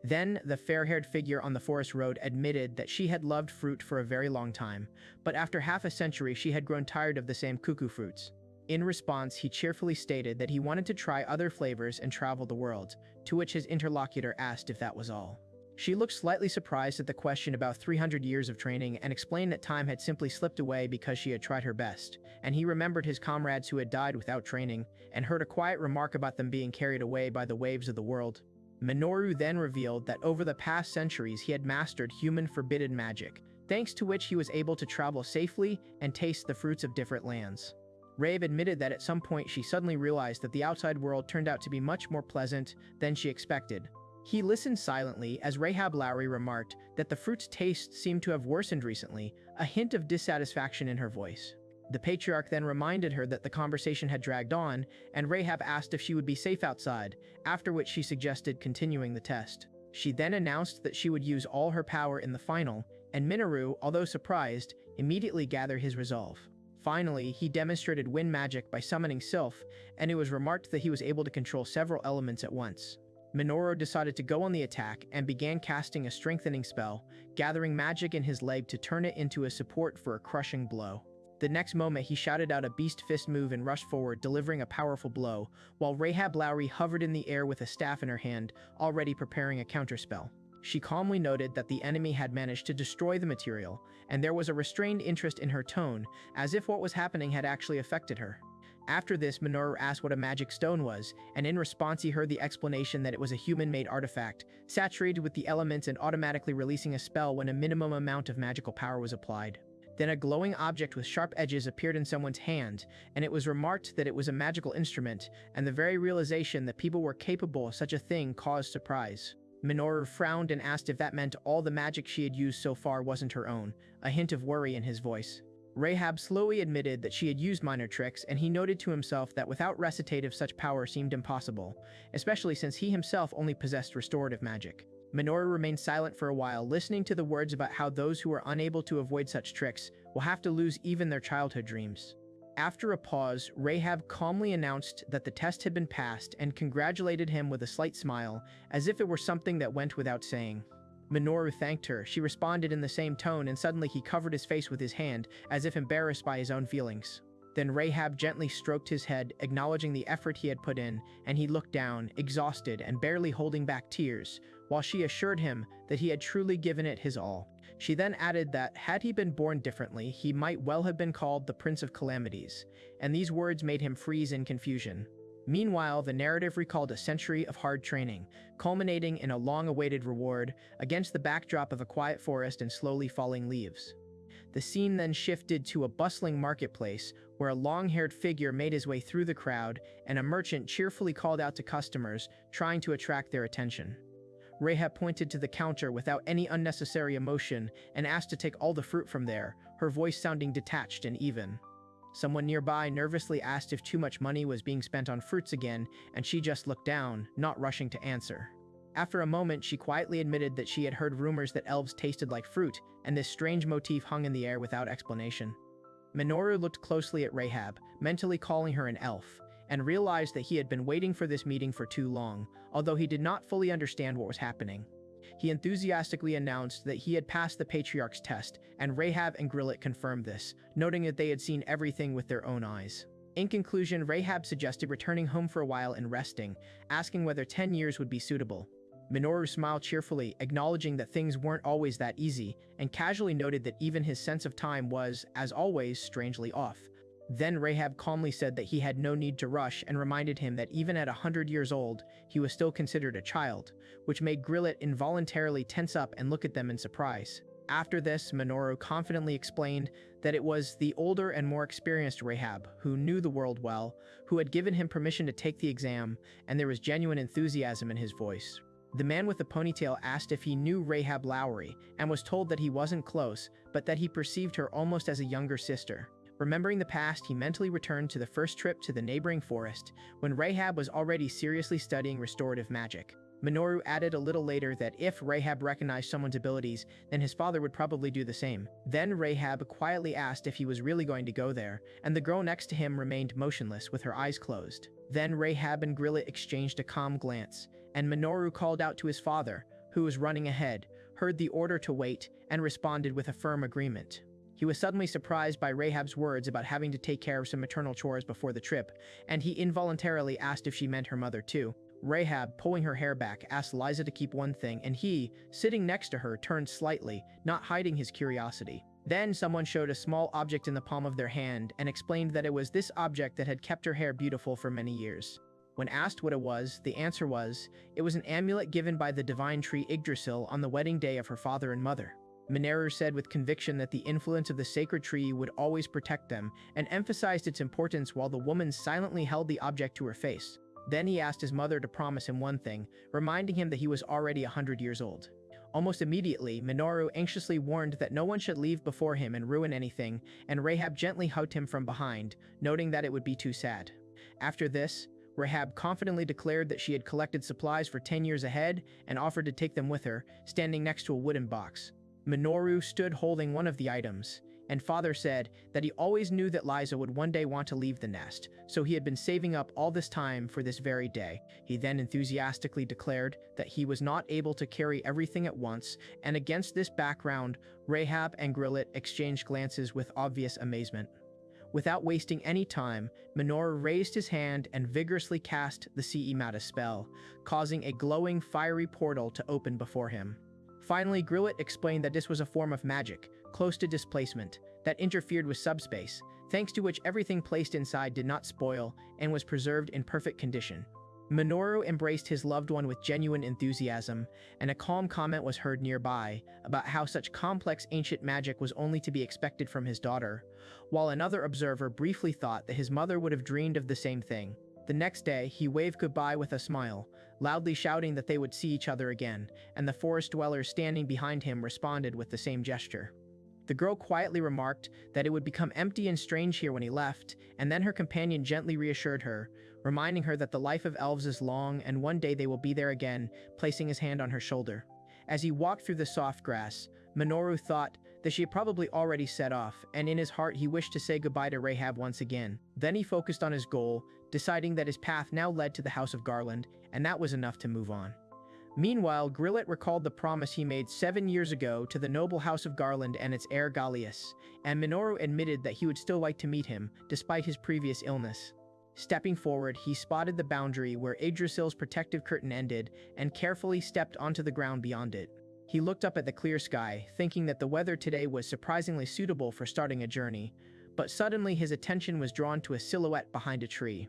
A: Then, the fair-haired figure on the forest road admitted that she had loved fruit for a very long time, but after half a century she had grown tired of the same cuckoo fruits. In response, he cheerfully stated that he wanted to try other flavors and travel the world, to which his interlocutor asked if that was all. She looked slightly surprised at the question about 300 years of training and explained that time had simply slipped away because she had tried her best, and he remembered his comrades who had died without training, and heard a quiet remark about them being carried away by the waves of the world. Minoru then revealed that over the past centuries he had mastered human forbidden magic, thanks to which he was able to travel safely and taste the fruits of different lands. Rahab admitted that at some point she suddenly realized that the outside world turned out to be much more pleasant than she expected. He listened silently as Rahab Lowry remarked that the fruit's taste seemed to have worsened recently, a hint of dissatisfaction in her voice. The patriarch then reminded her that the conversation had dragged on, and Rahab asked if she would be safe outside, after which she suggested continuing the test. She then announced that she would use all her power in the final, and Minoru, although surprised, immediately gathered his resolve. Finally, he demonstrated wind magic by summoning Sylph, and it was remarked that he was able to control several elements at once. Minoru decided to go on the attack and began casting a strengthening spell, gathering magic in his leg to turn it into a support for a crushing blow. The next moment, he shouted out a beast fist move and rushed forward, delivering a powerful blow, while Rahab Lowry hovered in the air with a staff in her hand, already preparing a counterspell. She calmly noted that the enemy had managed to destroy the material, and there was a restrained interest in her tone, as if what was happening had actually affected her. After this, Minoru asked what a magic stone was, and in response he heard the explanation that it was a human-made artifact, saturated with the elements and automatically releasing a spell when a minimum amount of magical power was applied. Then a glowing object with sharp edges appeared in someone's hand, and it was remarked that it was a magical instrument, and the very realization that people were capable of such a thing caused surprise. Minoru frowned and asked if that meant all the magic she had used so far wasn't her own, a hint of worry in his voice. Rahab slowly admitted that she had used minor tricks, and he noted to himself that without recitative such power seemed impossible, especially since he himself only possessed restorative magic. Minoru remained silent for a while, listening to the words about how those who are unable to avoid such tricks will have to lose even their childhood dreams. After a pause, Rahab calmly announced that the test had been passed and congratulated him with a slight smile, as if it were something that went without saying. Minoru thanked her. She responded in the same tone, and suddenly he covered his face with his hand, as if embarrassed by his own feelings. Then Rahab gently stroked his head, acknowledging the effort he had put in, and he looked down, exhausted and barely holding back tears, while she assured him that he had truly given it his all. She then added that, had he been born differently, he might well have been called the Prince of Calamities, and these words made him freeze in confusion. Meanwhile, the narrative recalled a century of hard training, culminating in a long-awaited reward against the backdrop of a quiet forest and slowly falling leaves. The scene then shifted to a bustling marketplace, where a long-haired figure made his way through the crowd, and a merchant cheerfully called out to customers, trying to attract their attention. Rahab pointed to the counter without any unnecessary emotion and asked to take all the fruit from there, her voice sounding detached and even. Someone nearby nervously asked if too much money was being spent on fruits again, and she just looked down, not rushing to answer. After a moment, she quietly admitted that she had heard rumors that elves tasted like fruit, and this strange motif hung in the air without explanation. Minoru looked closely at Rahab, mentally calling her an elf, and realized that he had been waiting for this meeting for too long, although he did not fully understand what was happening. He enthusiastically announced that he had passed the Patriarch's test, and Rahab and Grillet confirmed this, noting that they had seen everything with their own eyes. In conclusion, Rahab suggested returning home for a while and resting, asking whether 10 years would be suitable. Minoru smiled cheerfully, acknowledging that things weren't always that easy, and casually noted that even his sense of time was, as always, strangely off. Then Rahab calmly said that he had no need to rush and reminded him that even at 100 years old, he was still considered a child, which made Grillet involuntarily tense up and look at them in surprise. After this, Minoru confidently explained that it was the older and more experienced Rahab, who knew the world well, who had given him permission to take the exam, and there was genuine enthusiasm in his voice. The man with the ponytail asked if he knew Rahab Lowry and was told that he wasn't close, but that he perceived her almost as a younger sister. Remembering the past, he mentally returned to the first trip to the neighboring forest when Rahab was already seriously studying restorative magic. Minoru added a little later that if Rahab recognized someone's abilities, then his father would probably do the same. Then Rahab quietly asked if he was really going to go there, and the girl next to him remained motionless with her eyes closed. Then Rahab and Grillet exchanged a calm glance, and Minoru called out to his father, who was running ahead, heard the order to wait, and responded with a firm agreement. He was suddenly surprised by Rahab's words about having to take care of some maternal chores before the trip, and he involuntarily asked if she meant her mother too. Rahab, pulling her hair back, asked Liza to keep one thing, and he, sitting next to her, turned slightly, not hiding his curiosity. Then someone showed a small object in the palm of their hand and explained that it was this object that had kept her hair beautiful for many years. When asked what it was, the answer was, it was an amulet given by the divine tree Yggdrasil on the wedding day of her father and mother. Minoru said with conviction that the influence of the sacred tree would always protect them, and emphasized its importance while the woman silently held the object to her face. Then he asked his mother to promise him one thing, reminding him that he was already 100 years old. Almost immediately, Minoru anxiously warned that no one should leave before him and ruin anything, and Rahab gently hugged him from behind, noting that it would be too sad. After this, Rahab confidently declared that she had collected supplies for 10 years ahead and offered to take them with her, standing next to a wooden box. Minoru stood holding one of the items, and father said that he always knew that Liza would one day want to leave the nest, so he had been saving up all this time for this very day. He then enthusiastically declared that he was not able to carry everything at once, and against this background, Rahab and Grillet exchanged glances with obvious amazement. Without wasting any time, Minoru raised his hand and vigorously cast the Seimata spell, causing a glowing fiery portal to open before him. Finally, Grillet explained that this was a form of magic, close to displacement, that interfered with subspace, thanks to which everything placed inside did not spoil and was preserved in perfect condition. Minoru embraced his loved one with genuine enthusiasm, and a calm comment was heard nearby about how such complex ancient magic was only to be expected from his daughter, while another observer briefly thought that his mother would have dreamed of the same thing. The next day, he waved goodbye with a smile, loudly shouting that they would see each other again, and the forest dwellers standing behind him responded with the same gesture. The girl quietly remarked that it would become empty and strange here when he left, and then her companion gently reassured her, reminding her that the life of elves is long and one day they will be there again, placing his hand on her shoulder. As he walked through the soft grass, Minoru thought that she had probably already set off, and in his heart he wished to say goodbye to Rahab once again. Then he focused on his goal, deciding that his path now led to the House of Garland, and that was enough to move on. Meanwhile, Grillet recalled the promise he made 7 years ago to the noble House of Garland and its heir Gallius, and Minoru admitted that he would still like to meet him, despite his previous illness. Stepping forward, he spotted the boundary where Yggdrasil's protective curtain ended, and carefully stepped onto the ground beyond it. He looked up at the clear sky, thinking that the weather today was surprisingly suitable for starting a journey, but suddenly his attention was drawn to a silhouette behind a tree.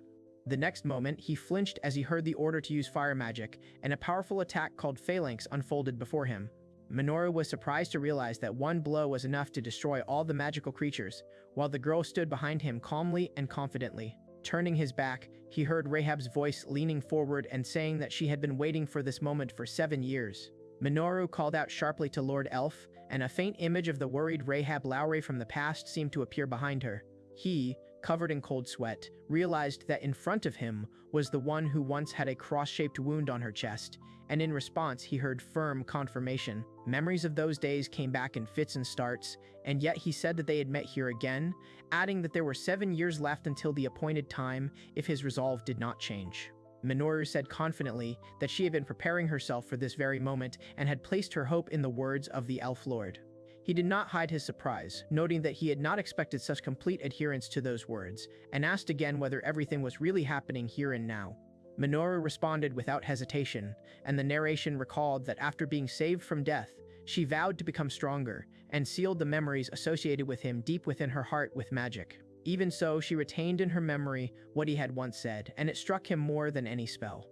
A: The next moment, he flinched as he heard the order to use fire magic, and a powerful attack called Phalanx unfolded before him. Minoru was surprised to realize that one blow was enough to destroy all the magical creatures, while the girl stood behind him calmly and confidently. Turning his back, he heard Rahab's voice leaning forward and saying that she had been waiting for this moment for 7 years. Minoru called out sharply to Lord Elf, and a faint image of the worried Rahab Lowry from the past seemed to appear behind her. He, covered in cold sweat, realized that in front of him was the one who once had a cross-shaped wound on her chest, and in response he heard firm confirmation. Memories of those days came back in fits and starts, and yet he said that they had met here again, adding that there were 7 years left until the appointed time if his resolve did not change. Minoru said confidently that she had been preparing herself for this very moment and had placed her hope in the words of the Elf Lord. He did not hide his surprise, noting that he had not expected such complete adherence to those words, and asked again whether everything was really happening here and now. Minoru responded without hesitation, and the narration recalled that after being saved from death, she vowed to become stronger, and sealed the memories associated with him deep within her heart with magic. Even so, she retained in her memory what he had once said, and it struck him more than any spell.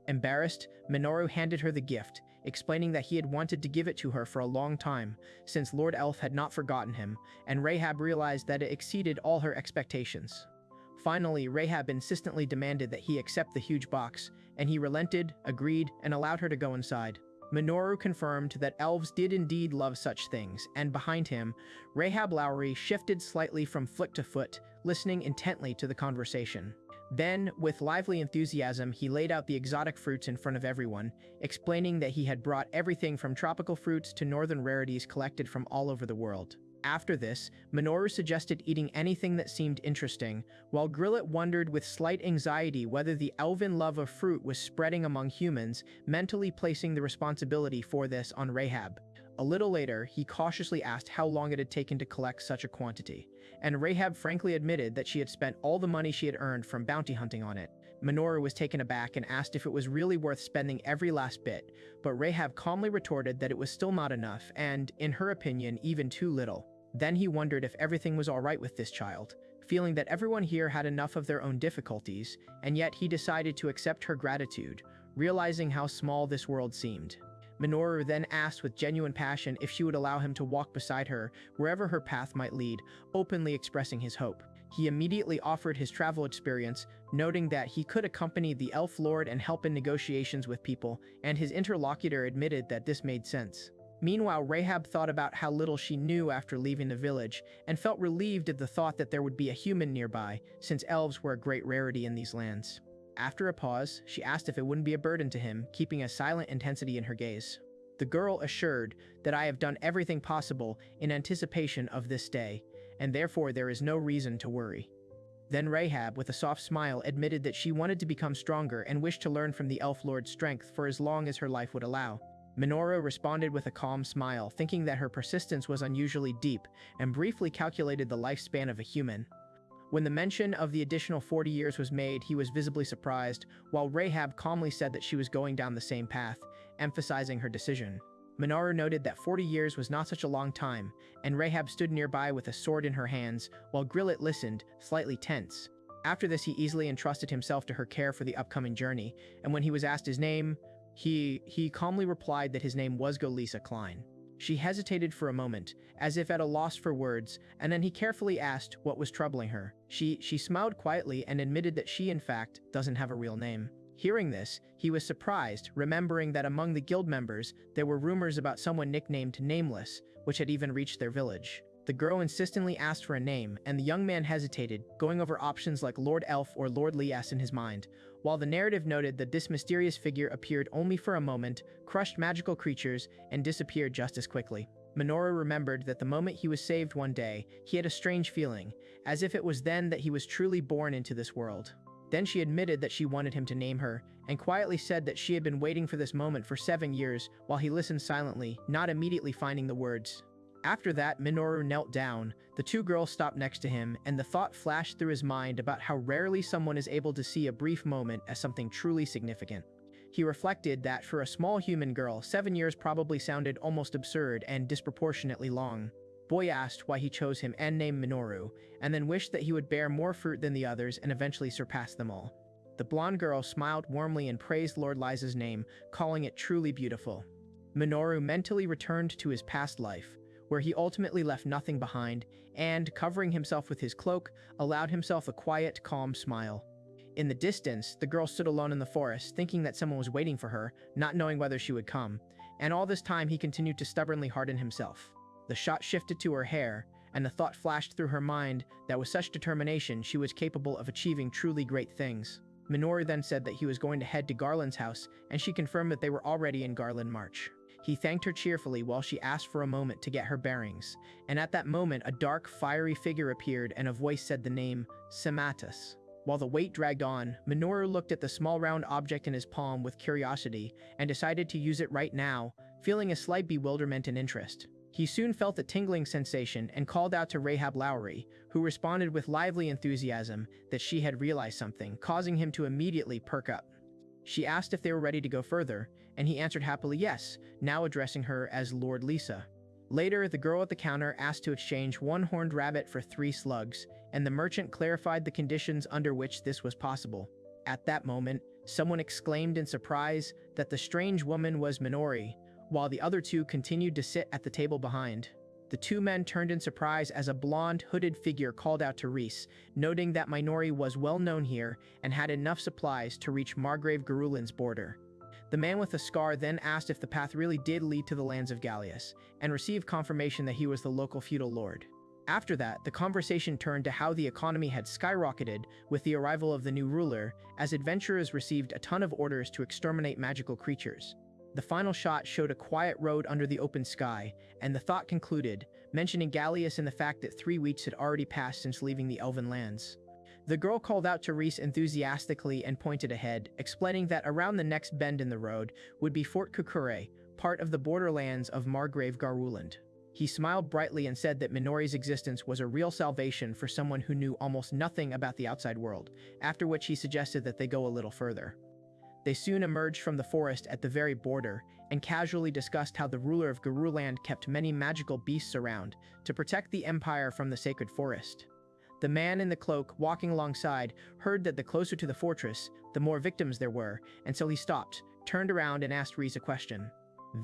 A: Embarrassed, Minoru handed her the gift, explaining that he had wanted to give it to her for a long time, since Lord Elf had not forgotten him, and Rahab realized that it exceeded all her expectations. Finally, Rahab insistently demanded that he accept the huge box, and he relented, agreed, and allowed her to go inside. Minoru confirmed that elves did indeed love such things, and behind him, Rahab Lowry shifted slightly from foot to foot, listening intently to the conversation. Then, with lively enthusiasm, he laid out the exotic fruits in front of everyone, explaining that he had brought everything from tropical fruits to northern rarities collected from all over the world. After this, Minoru suggested eating anything that seemed interesting, while Grillet wondered with slight anxiety whether the elven love of fruit was spreading among humans, mentally placing the responsibility for this on Rahab. A little later, he cautiously asked how long it had taken to collect such a quantity, and Rahab frankly admitted that she had spent all the money she had earned from bounty hunting on it. Minoru was taken aback and asked if it was really worth spending every last bit, but Rahab calmly retorted that it was still not enough and, in her opinion, even too little. Then he wondered if everything was all right with this child, feeling that everyone here had enough of their own difficulties, and yet he decided to accept her gratitude, realizing how small this world seemed. Minoru then asked with genuine passion if she would allow him to walk beside her wherever her path might lead, openly expressing his hope. He immediately offered his travel experience, noting that he could accompany the elf lord and help in negotiations with people, and his interlocutor admitted that this made sense. Meanwhile, Rahab thought about how little she knew after leaving the village, and felt relieved at the thought that there would be a human nearby, since elves were a great rarity in these lands. After a pause, she asked if it wouldn't be a burden to him, keeping a silent intensity in her gaze. The girl assured that I have done everything possible in anticipation of this day, and therefore there is no reason to worry. Then Rahab, with a soft smile, admitted that she wanted to become stronger and wished to learn from the elf lord's strength for as long as her life would allow. Minoru responded with a calm smile, thinking that her persistence was unusually deep, and briefly calculated the lifespan of a human. When the mention of the additional 40 years was made, he was visibly surprised, while Rahab calmly said that she was going down the same path, emphasizing her decision. Minoru noted that 40 years was not such a long time, and Rahab stood nearby with a sword in her hands, while Grillet listened, slightly tense. After this, he easily entrusted himself to her care for the upcoming journey, and when he was asked his name, he calmly replied that his name was Golisa Klein. She hesitated for a moment, as if at a loss for words, and then he carefully asked what was troubling her. She smiled quietly and admitted that she, in fact, doesn't have a real name. Hearing this, he was surprised, remembering that among the guild members, there were rumors about someone nicknamed Nameless, which had even reached their village. The girl insistently asked for a name, and the young man hesitated, going over options like Lord Elf or Lord Lias in his mind, while the narrative noted that this mysterious figure appeared only for a moment, crushed magical creatures, and disappeared just as quickly. Minoru remembered that the moment he was saved one day, he had a strange feeling, as if it was then that he was truly born into this world. Then she admitted that she wanted him to name her, and quietly said that she had been waiting for this moment for 7 years, while he listened silently, not immediately finding the words. After that, Minoru knelt down, the two girls stopped next to him, and the thought flashed through his mind about how rarely someone is able to see a brief moment as something truly significant. He reflected that for a small human girl, 7 years probably sounded almost absurd and disproportionately long. Boy asked why he chose him and named Minoru, and then wished that he would bear more fruit than the others and eventually surpass them all. The blonde girl smiled warmly and praised Lord Liza's name, calling it truly beautiful. Minoru mentally returned to his past life, where he ultimately left nothing behind, and, covering himself with his cloak, allowed himself a quiet, calm smile. In the distance, the girl stood alone in the forest, thinking that someone was waiting for her, not knowing whether she would come, and all this time he continued to stubbornly harden himself. The shot shifted to her hair, and the thought flashed through her mind that with such determination she was capable of achieving truly great things. Minoru then said that he was going to head to Garland's house, and she confirmed that they were already in Garland March. He thanked her cheerfully while she asked for a moment to get her bearings, and at that moment a dark, fiery figure appeared and a voice said the name, Sematus. While the wait dragged on, Minoru looked at the small round object in his palm with curiosity and decided to use it right now, feeling a slight bewilderment and interest. He soon felt a tingling sensation and called out to Rahab Lowry, who responded with lively enthusiasm that she had realized something, causing him to immediately perk up. She asked if they were ready to go further, and he answered happily yes, now addressing her as Lord Lisa. Later, the girl at the counter asked to exchange 1 horned rabbit for 3 slugs, and the merchant clarified the conditions under which this was possible. At that moment, someone exclaimed in surprise that the strange woman was Minori, while the other two continued to sit at the table behind. The two men turned in surprise as a blonde, hooded figure called out to Reese, noting that Minori was well known here and had enough supplies to reach Margrave Garulin's border. The man with the scar then asked if the path really did lead to the lands of Gallius, and received confirmation that he was the local feudal lord. After that, the conversation turned to how the economy had skyrocketed with the arrival of the new ruler, as adventurers received a ton of orders to exterminate magical creatures. The final shot showed a quiet road under the open sky, and the thought concluded, mentioning Gallius and the fact that 3 weeks had already passed since leaving the Elven lands. The girl called out to Reese enthusiastically and pointed ahead, explaining that around the next bend in the road would be Fort Kukure, part of the borderlands of Margrave Garuland. He smiled brightly and said that Minori's existence was a real salvation for someone who knew almost nothing about the outside world, after which he suggested that they go a little further. They soon emerged from the forest at the very border and casually discussed how the ruler of Garuland kept many magical beasts around to protect the empire from the sacred forest. The man in the cloak walking alongside heard that the closer to the fortress, the more victims there were, and so he stopped, turned around and asked Reese a question.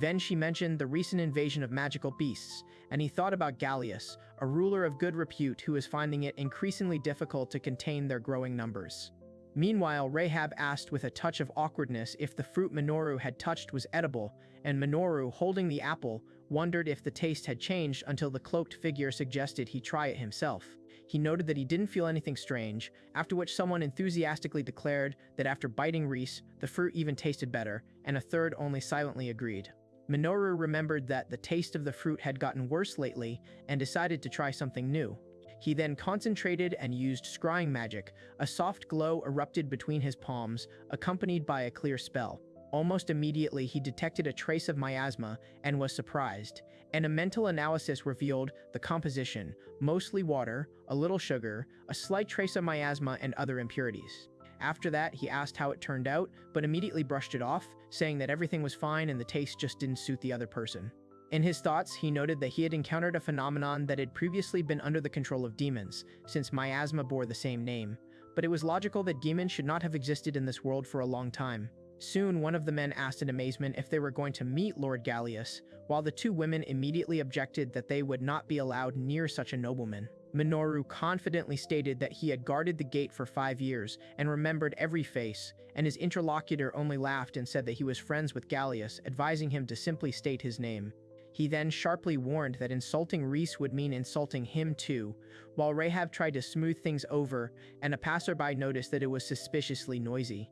A: Then she mentioned the recent invasion of magical beasts, and he thought about Gallius, a ruler of good repute who was finding it increasingly difficult to contain their growing numbers. Meanwhile, Rahab asked with a touch of awkwardness if the fruit Minoru had touched was edible, and Minoru, holding the apple, wondered if the taste had changed until the cloaked figure suggested he try it himself. He noted that he didn't feel anything strange, after which someone enthusiastically declared that after biting Reese, the fruit even tasted better, and a third only silently agreed. Minoru remembered that the taste of the fruit had gotten worse lately and decided to try something new. He then concentrated and used scrying magic. A soft glow erupted between his palms, accompanied by a clear spell. Almost immediately, he detected a trace of miasma and was surprised, and a mental analysis revealed the composition, mostly water, a little sugar, a slight trace of miasma, and other impurities. After that, he asked how it turned out, but immediately brushed it off, saying that everything was fine and the taste just didn't suit the other person. In his thoughts, he noted that he had encountered a phenomenon that had previously been under the control of demons, since miasma bore the same name, but it was logical that demons should not have existed in this world for a long time. Soon, one of the men asked in amazement if they were going to meet Lord Gallius, while the two women immediately objected that they would not be allowed near such a nobleman. Minoru confidently stated that he had guarded the gate for 5 years and remembered every face, and his interlocutor only laughed and said that he was friends with Gallius, advising him to simply state his name. He then sharply warned that insulting Reese would mean insulting him too, while Rahab tried to smooth things over, and a passerby noticed that it was suspiciously noisy.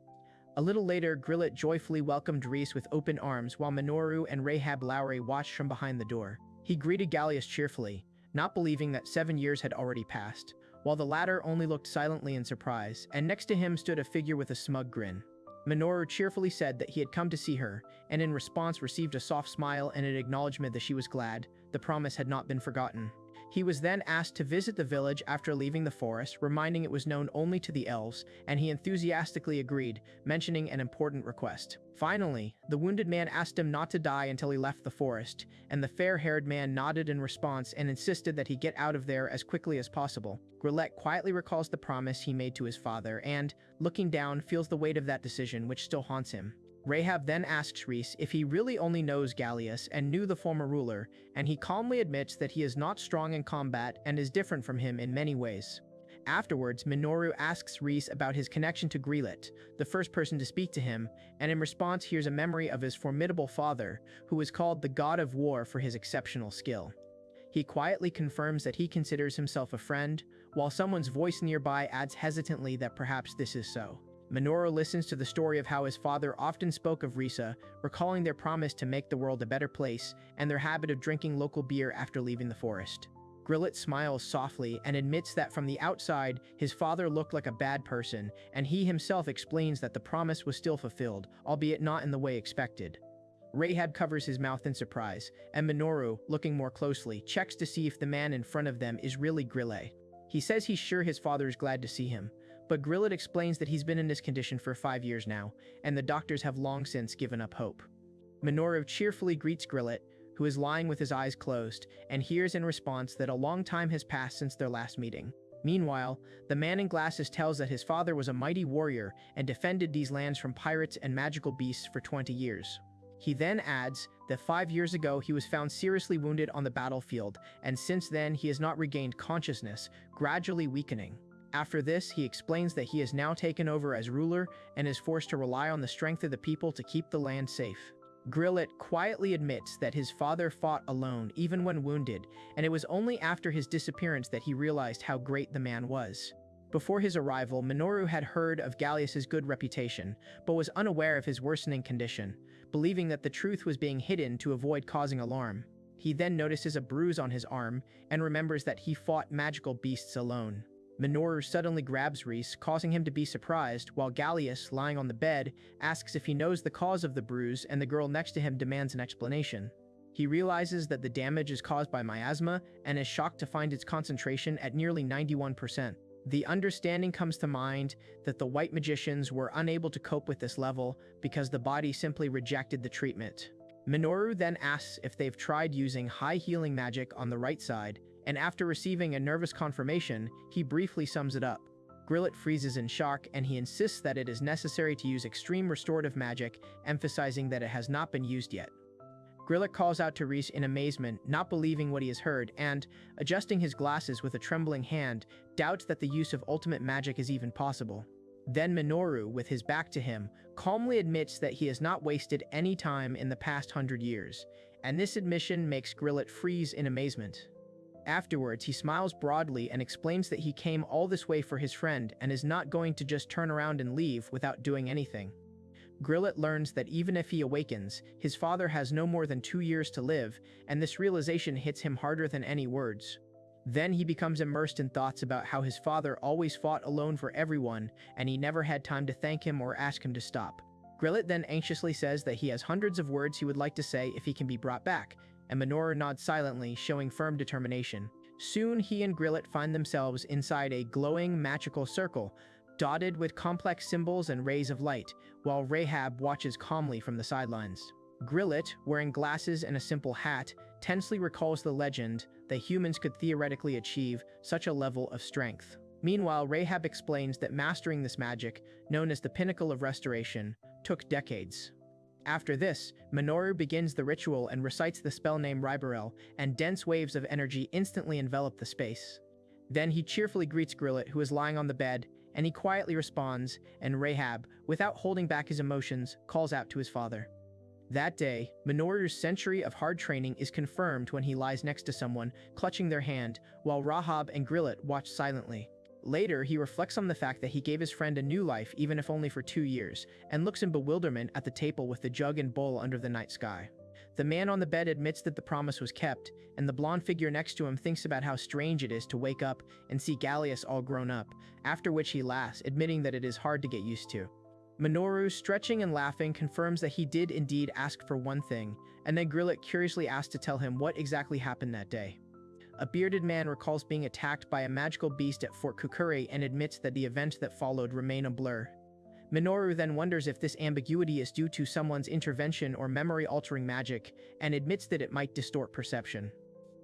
A: A little later, Grillet joyfully welcomed Reese with open arms while Minoru and Rahab Lowry watched from behind the door. He greeted Gallius cheerfully, not believing that 7 years had already passed, while the latter only looked silently in surprise, and next to him stood a figure with a smug grin. Minoru cheerfully said that he had come to see her, and in response received a soft smile and an acknowledgement that she was glad the promise had not been forgotten. He was then asked to visit the village after leaving the forest, reminding it was known only to the elves, and he enthusiastically agreed, mentioning an important request. Finally, the wounded man asked him not to die until he left the forest, and the fair-haired man nodded in response and insisted that he get out of there as quickly as possible. Grillet quietly recalls the promise he made to his father and, looking down, feels the weight of that decision, which still haunts him. Rahab then asks Reese if he really only knows Gallius and knew the former ruler, and he calmly admits that he is not strong in combat and is different from him in many ways. Afterwards, Minoru asks Reese about his connection to Grillet, the first person to speak to him, and in response hears a memory of his formidable father, who is called the God of War for his exceptional skill. He quietly confirms that he considers himself a friend, while someone's voice nearby adds hesitantly that perhaps this is so. Minoru listens to the story of how his father often spoke of Risa, recalling their promise to make the world a better place and their habit of drinking local beer after leaving the forest. Grillet smiles softly and admits that from the outside, his father looked like a bad person, and he himself explains that the promise was still fulfilled, albeit not in the way expected. Rahab covers his mouth in surprise, and Minoru, looking more closely, checks to see if the man in front of them is really Grillet. He says he's sure his father is glad to see him, but Grillet explains that he's been in this condition for 5 years now, and the doctors have long since given up hope. Minoru cheerfully greets Grillet, who is lying with his eyes closed, and hears in response that a long time has passed since their last meeting. Meanwhile, the man in glasses tells that his father was a mighty warrior and defended these lands from pirates and magical beasts for 20 years. He then adds that 5 years ago he was found seriously wounded on the battlefield, and since then he has not regained consciousness, gradually weakening. After this, he explains that he has now taken over as ruler and is forced to rely on the strength of the people to keep the land safe. Grillet quietly admits that his father fought alone even when wounded, and it was only after his disappearance that he realized how great the man was. Before his arrival, Minoru had heard of Gallius's good reputation, but was unaware of his worsening condition, believing that the truth was being hidden to avoid causing alarm. He then notices a bruise on his arm and remembers that he fought magical beasts alone. Minoru suddenly grabs Reese, causing him to be surprised, while Gallius, lying on the bed, asks if he knows the cause of the bruise, and the girl next to him demands an explanation. He realizes that the damage is caused by miasma and is shocked to find its concentration at nearly 91%. The understanding comes to mind that the white magicians were unable to cope with this level because the body simply rejected the treatment. Minoru then asks if they've tried using high healing magic on the right side, and after receiving a nervous confirmation, he briefly sums it up. Grillet freezes in shock, and he insists that it is necessary to use extreme restorative magic, emphasizing that it has not been used yet. Grillet calls out to Reese in amazement, not believing what he has heard, and, adjusting his glasses with a trembling hand, doubts that the use of ultimate magic is even possible. Then Minoru, with his back to him, calmly admits that he has not wasted any time in the past 100 years, and this admission makes Grillet freeze in amazement. Afterwards, he smiles broadly and explains that he came all this way for his friend and is not going to just turn around and leave without doing anything. Grillet learns that even if he awakens, his father has no more than 2 years to live, and this realization hits him harder than any words. Then he becomes immersed in thoughts about how his father always fought alone for everyone, and he never had time to thank him or ask him to stop. Grillet then anxiously says that he has hundreds of words he would like to say if he can be brought back, and Minoru nods silently, showing firm determination. Soon he and Grillet find themselves inside a glowing magical circle, dotted with complex symbols and rays of light, while Rahab watches calmly from the sidelines. Grillet, wearing glasses and a simple hat, tensely recalls the legend that humans could theoretically achieve such a level of strength. Meanwhile, Rahab explains that mastering this magic, known as the Pinnacle of Restoration, took decades. After this, Minoru begins the ritual and recites the spell name Ribarel, and dense waves of energy instantly envelop the space. Then he cheerfully greets Grillet, who is lying on the bed, and he quietly responds, and Rahab, without holding back his emotions, calls out to his father. That day, Minoru's century of hard training is confirmed when he lies next to someone, clutching their hand, while Rahab and Grillet watch silently. Later, he reflects on the fact that he gave his friend a new life, even if only for 2 years, and looks in bewilderment at the table with the jug and bowl under the night sky. The man on the bed admits that the promise was kept, and the blonde figure next to him thinks about how strange it is to wake up and see Gallius all grown up, after which he laughs, admitting that it is hard to get used to. Minoru, stretching and laughing, confirms that he did indeed ask for one thing, and then Grillet curiously asks to tell him what exactly happened that day. A bearded man recalls being attacked by a magical beast at Fort Kukure and admits that the events that followed remain a blur. Minoru then wonders if this ambiguity is due to someone's intervention or memory-altering magic, and admits that it might distort perception.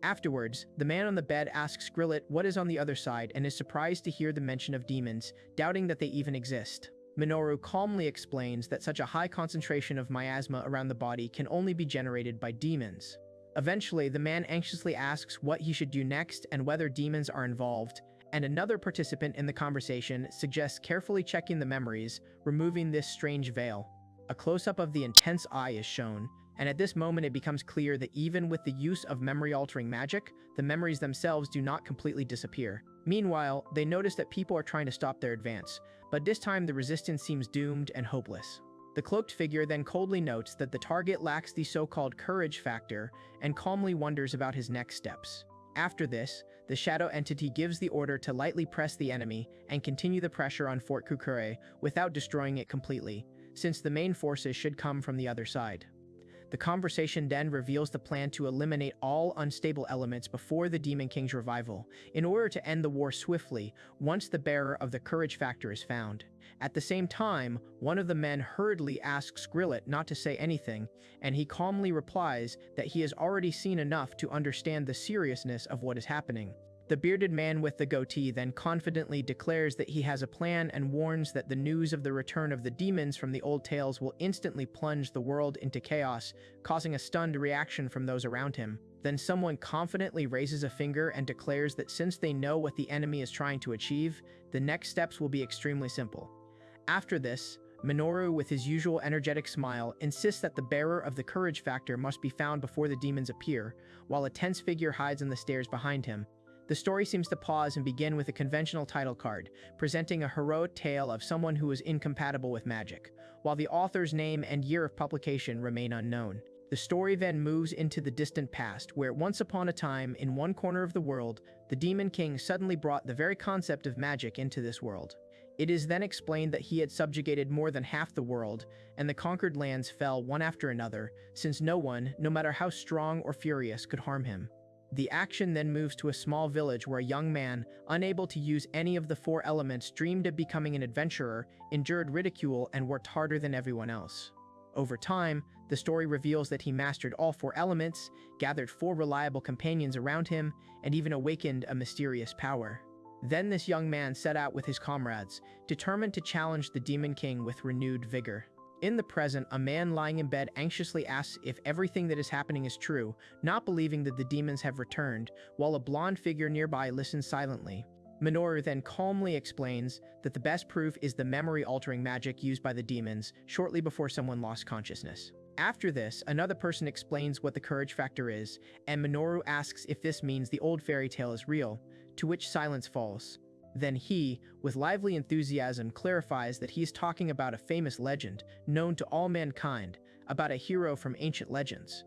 A: Afterwards, the man on the bed asks Grillet what is on the other side and is surprised to hear the mention of demons, doubting that they even exist. Minoru calmly explains that such a high concentration of miasma around the body can only be generated by demons. Eventually, the man anxiously asks what he should do next and whether demons are involved, and another participant in the conversation suggests carefully checking the memories, removing this strange veil. A close-up of the intense eye is shown, and at this moment it becomes clear that even with the use of memory-altering magic, the memories themselves do not completely disappear. Meanwhile, they notice that people are trying to stop their advance, but this time the resistance seems doomed and hopeless. The cloaked figure then coldly notes that the target lacks the so-called courage factor and calmly wonders about his next steps. After this, the shadow entity gives the order to lightly press the enemy and continue the pressure on Fort Kukure without destroying it completely, since the main forces should come from the other side. The conversation then reveals the plan to eliminate all unstable elements before the Demon King's revival, in order to end the war swiftly once the bearer of the courage factor is found. At the same time, one of the men hurriedly asks Grillet not to say anything, and he calmly replies that he has already seen enough to understand the seriousness of what is happening. The bearded man with the goatee then confidently declares that he has a plan and warns that the news of the return of the demons from the old tales will instantly plunge the world into chaos, causing a stunned reaction from those around him. Then someone confidently raises a finger and declares that since they know what the enemy is trying to achieve, the next steps will be extremely simple. After this, Minoru, with his usual energetic smile, insists that the bearer of the courage factor must be found before the demons appear, while a tense figure hides on the stairs behind him. The story seems to pause and begin with a conventional title card, presenting a heroic tale of someone who is incompatible with magic, while the author's name and year of publication remain unknown. The story then moves into the distant past, where once upon a time, in one corner of the world, the Demon King suddenly brought the very concept of magic into this world. It is then explained that he had subjugated more than half the world, and the conquered lands fell one after another, since no one, no matter how strong or furious, could harm him. The action then moves to a small village where a young man, unable to use any of the four elements, dreamed of becoming an adventurer, endured ridicule, and worked harder than everyone else. Over time, the story reveals that he mastered all four elements, gathered four reliable companions around him, and even awakened a mysterious power. Then this young man set out with his comrades, determined to challenge the Demon King with renewed vigor. In the present, a man lying in bed anxiously asks if everything that is happening is true, not believing that the demons have returned, while a blonde figure nearby listens silently. Minoru then calmly explains that the best proof is the memory-altering magic used by the demons shortly before someone lost consciousness. After this, another person explains what the courage factor is, and Minoru asks if this means the old fairy tale is real, to which silence falls. Then he, with lively enthusiasm, clarifies that he is talking about a famous legend, known to all mankind, about a hero from ancient legends.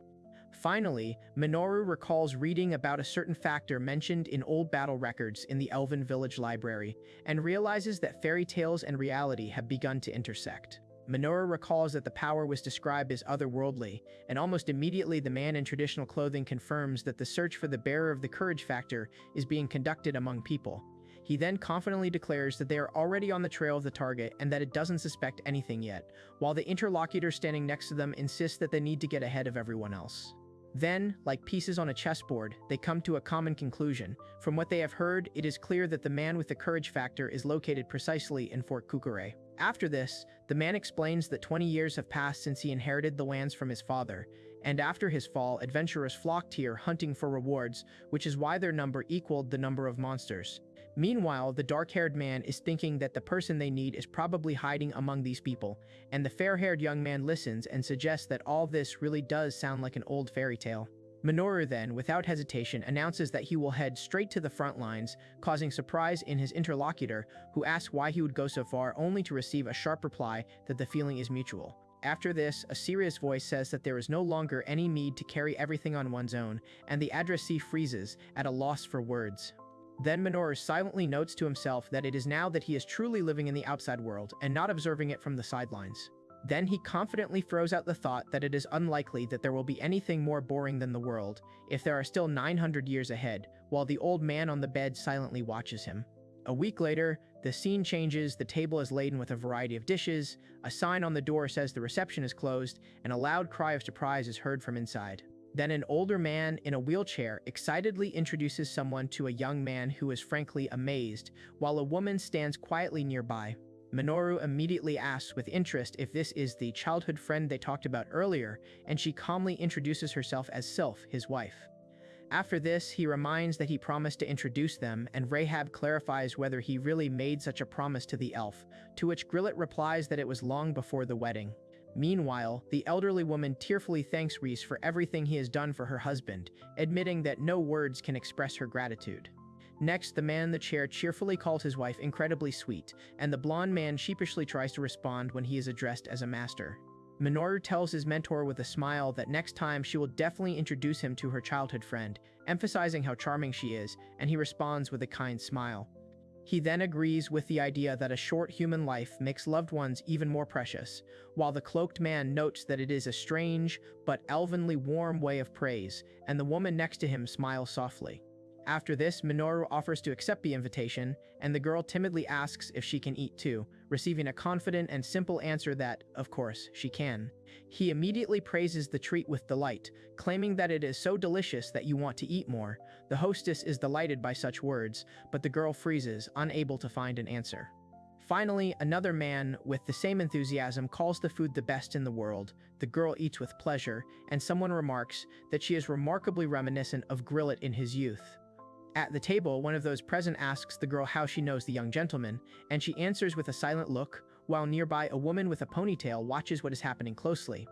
A: Finally, Minoru recalls reading about a certain factor mentioned in old battle records in the Elven Village Library, and realizes that fairy tales and reality have begun to intersect. Minoru recalls that the power was described as otherworldly, and almost immediately the man in traditional clothing confirms that the search for the bearer of the courage factor is being conducted among people. He then confidently declares that they are already on the trail of the target and that it doesn't suspect anything yet, while the interlocutor standing next to them insists that they need to get ahead of everyone else. Then, like pieces on a chessboard, they come to a common conclusion. From what they have heard, it is clear that the man with the courage factor is located precisely in Fort Kukure. After this, the man explains that 20 years have passed since he inherited the lands from his father, and after his fall, adventurers flocked here hunting for rewards, which is why their number equaled the number of monsters. Meanwhile, the dark-haired man is thinking that the person they need is probably hiding among these people, and the fair-haired young man listens and suggests that all this really does sound like an old fairy tale. Minoru then, without hesitation, announces that he will head straight to the front lines, causing surprise in his interlocutor, who asks why he would go so far, only to receive a sharp reply that the feeling is mutual. After this, a serious voice says that there is no longer any need to carry everything on one's own, and the addressee freezes, at a loss for words. Then Minoru silently notes to himself that it is now that he is truly living in the outside world, and not observing it from the sidelines. Then he confidently throws out the thought that it is unlikely that there will be anything more boring than the world, if there are still 900 years ahead, while the old man on the bed silently watches him. A week later, the scene changes, the table is laden with a variety of dishes, a sign on the door says the reception is closed, and a loud cry of surprise is heard from inside. Then an older man in a wheelchair excitedly introduces someone to a young man who is frankly amazed, while a woman stands quietly nearby. Minoru immediately asks with interest if this is the childhood friend they talked about earlier, and she calmly introduces herself as Sylph, his wife. After this, he reminds that he promised to introduce them, and Rahab clarifies whether he really made such a promise to the elf, to which Grillet replies that it was long before the wedding. Meanwhile, the elderly woman tearfully thanks Reese for everything he has done for her husband, admitting that no words can express her gratitude. Next, the man in the chair cheerfully calls his wife incredibly sweet, and the blonde man sheepishly tries to respond when he is addressed as a master. Minoru tells his mentor with a smile that next time she will definitely introduce him to her childhood friend, emphasizing how charming she is, and he responds with a kind smile. He then agrees with the idea that a short human life makes loved ones even more precious, while the cloaked man notes that it is a strange but elvenly warm way of praise, and the woman next to him smiles softly. After this, Minoru offers to accept the invitation, and the girl timidly asks if she can eat too, receiving a confident and simple answer that, of course, she can. He immediately praises the treat with delight, claiming that it is so delicious that you want to eat more. The hostess is delighted by such words, but the girl freezes, unable to find an answer. Finally, another man, with the same enthusiasm, calls the food the best in the world. The girl eats with pleasure, and someone remarks that she is remarkably reminiscent of Grillet in his youth. At the table, one of those present asks the girl how she knows the young gentleman, and she answers with a silent look, while nearby a woman with a ponytail watches what is happening closely.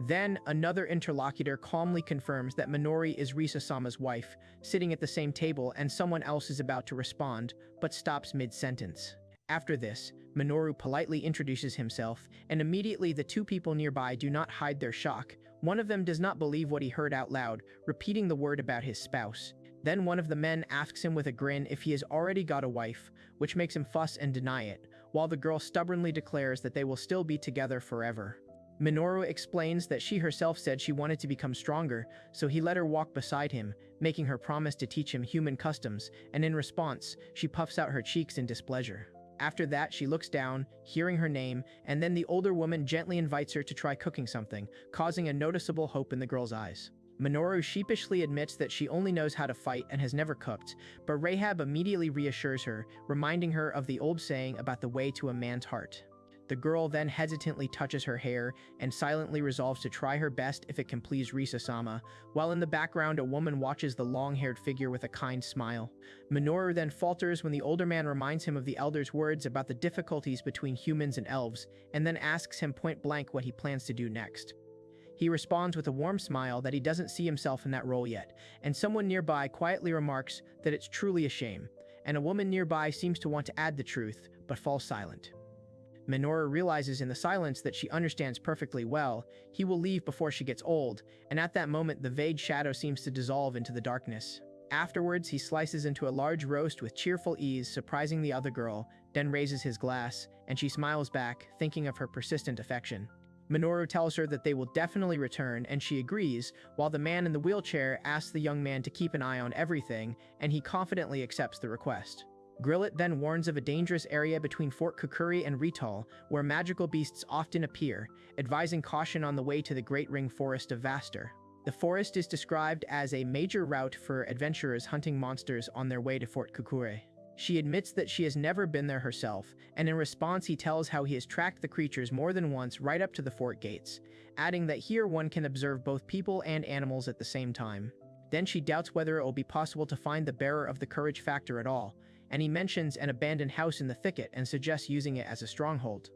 A: Then, another interlocutor calmly confirms that Minori is Risa-sama's wife, sitting at the same table, and someone else is about to respond, but stops mid-sentence. After this, Minoru politely introduces himself, and immediately the two people nearby do not hide their shock. One of them does not believe what he heard out loud, repeating the word about his spouse. Then one of the men asks him with a grin if he has already got a wife, which makes him fuss and deny it, while the girl stubbornly declares that they will still be together forever. Minoru explains that she herself said she wanted to become stronger, so he let her walk beside him, making her promise to teach him human customs, and in response, she puffs out her cheeks in displeasure. After that, she looks down, hearing her name, and then the older woman gently invites her to try cooking something, causing a noticeable hope in the girl's eyes. Minoru sheepishly admits that she only knows how to fight and has never cooked, but Rahab immediately reassures her, reminding her of the old saying about the way to a man's heart. The girl then hesitantly touches her hair and silently resolves to try her best if it can please Risa-sama, while in the background a woman watches the long-haired figure with a kind smile. Minoru then falters when the older man reminds him of the elder's words about the difficulties between humans and elves, and then asks him point-blank what he plans to do next. He responds with a warm smile that he doesn't see himself in that role yet, and someone nearby quietly remarks that it's truly a shame, and a woman nearby seems to want to add the truth, but falls silent. Minoru realizes in the silence that she understands perfectly well. He will leave before she gets old, and at that moment the vague shadow seems to dissolve into the darkness. Afterwards, he slices into a large roast with cheerful ease, surprising the other girl, then raises his glass, and she smiles back, thinking of her persistent affection. Minoru tells her that they will definitely return, and she agrees, while the man in the wheelchair asks the young man to keep an eye on everything, and he confidently accepts the request. Grillet then warns of a dangerous area between Fort Kukuri and Rital, where magical beasts often appear, advising caution on the way to the Great Ring Forest of Vaster. The forest is described as a major route for adventurers hunting monsters on their way to Fort Kukuri. She admits that she has never been there herself, and in response he tells how he has tracked the creatures more than once right up to the fort gates, adding that here one can observe both people and animals at the same time. Then she doubts whether it will be possible to find the bearer of the courage factor at all, and he mentions an abandoned house in the thicket and suggests using it as a stronghold.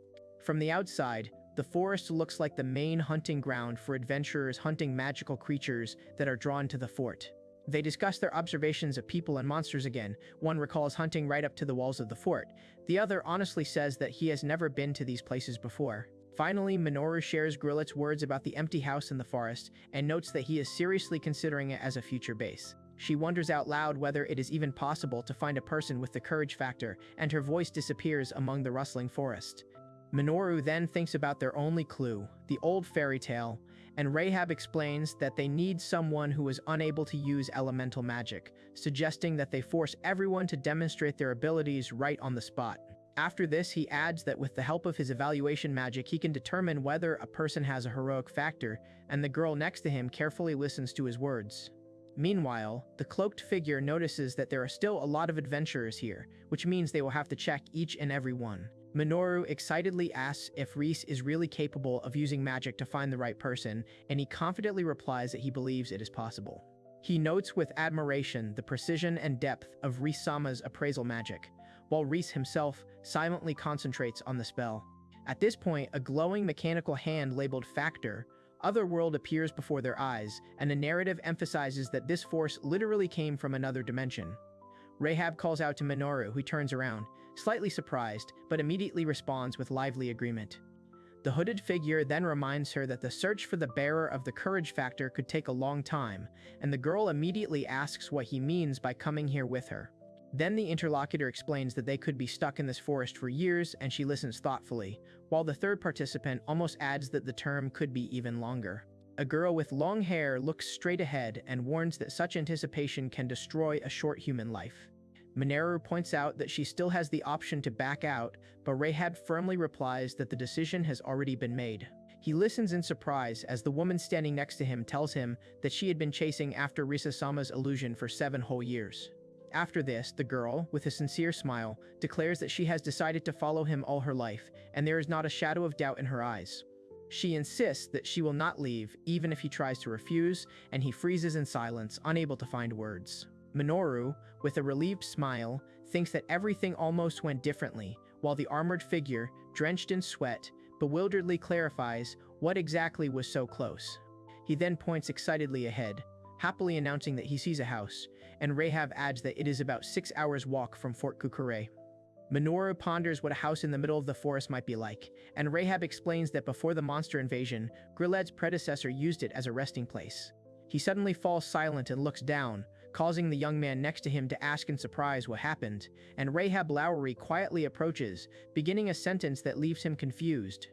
A: From the outside, the forest looks like the main hunting ground for adventurers hunting magical creatures that are drawn to the fort. They discuss their observations of people and monsters again. One recalls hunting right up to the walls of the fort. The other honestly says that he has never been to these places before. Finally, Minoru shares Grillet's words about the empty house in the forest and notes that he is seriously considering it as a future base. She wonders out loud whether it is even possible to find a person with the courage factor, and her voice disappears among the rustling forest. Minoru then thinks about their only clue, the old fairy tale, and Rahab explains that they need someone who is unable to use elemental magic, suggesting that they force everyone to demonstrate their abilities right on the spot. After this, he adds that with the help of his evaluation magic, he can determine whether a person has a heroic factor, and the girl next to him carefully listens to his words. Meanwhile, the cloaked figure notices that there are still a lot of adventurers here, which means they will have to check each and every one. Minoru excitedly asks if Reese is really capable of using magic to find the right person, and he confidently replies that he believes it is possible. He notes with admiration the precision and depth of Reese-sama's appraisal magic, while Reese himself silently concentrates on the spell. At this point, a glowing mechanical hand labeled Factor, Otherworld appears before their eyes, and the narrative emphasizes that this force literally came from another dimension. Rahab calls out to Minoru, who turns around, slightly surprised, but immediately responds with lively agreement. The hooded figure then reminds her that the search for the bearer of the courage factor could take a long time, and the girl immediately asks what he means by coming here with her. Then the interlocutor explains that they could be stuck in this forest for years, and she listens thoughtfully, while the third participant almost adds that the term could be even longer. A girl with long hair looks straight ahead and warns that such anticipation can destroy a short human life. Minoru points out that she still has the option to back out, but Rahab firmly replies that the decision has already been made. He listens in surprise as the woman standing next to him tells him that she had been chasing after Risa-sama's illusion for 7 whole years. After this, the girl, with a sincere smile, declares that she has decided to follow him all her life, and there is not a shadow of doubt in her eyes. She insists that she will not leave, even if he tries to refuse, and he freezes in silence, unable to find words. Minoru, with a relieved smile, thinks that everything almost went differently, while the armored figure, drenched in sweat, bewilderedly clarifies what exactly was so close. He then points excitedly ahead, happily announcing that he sees a house, and Rahab adds that it is about 6 hours' walk from Fort Kukure. Minoru ponders what a house in the middle of the forest might be like, and Rahab explains that before the monster invasion, Griled's predecessor used it as a resting place. He suddenly falls silent and looks down, causing the young man next to him to ask in surprise what happened, and Rahab Lowry quietly approaches, beginning a sentence that leaves him confused.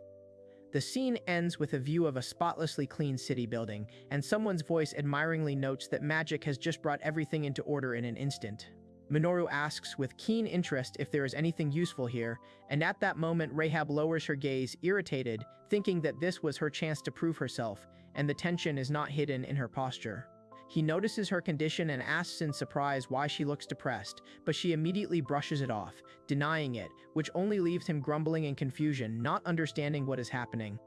A: The scene ends with a view of a spotlessly clean city building, and someone's voice admiringly notes that magic has just brought everything into order in an instant. Minoru asks with keen interest if there is anything useful here, and at that moment Rahab lowers her gaze, irritated, thinking that this was her chance to prove herself, and the tension is not hidden in her posture. He notices her condition and asks in surprise why she looks depressed, but she immediately brushes it off, denying it, which only leaves him grumbling in confusion, not understanding what is happening.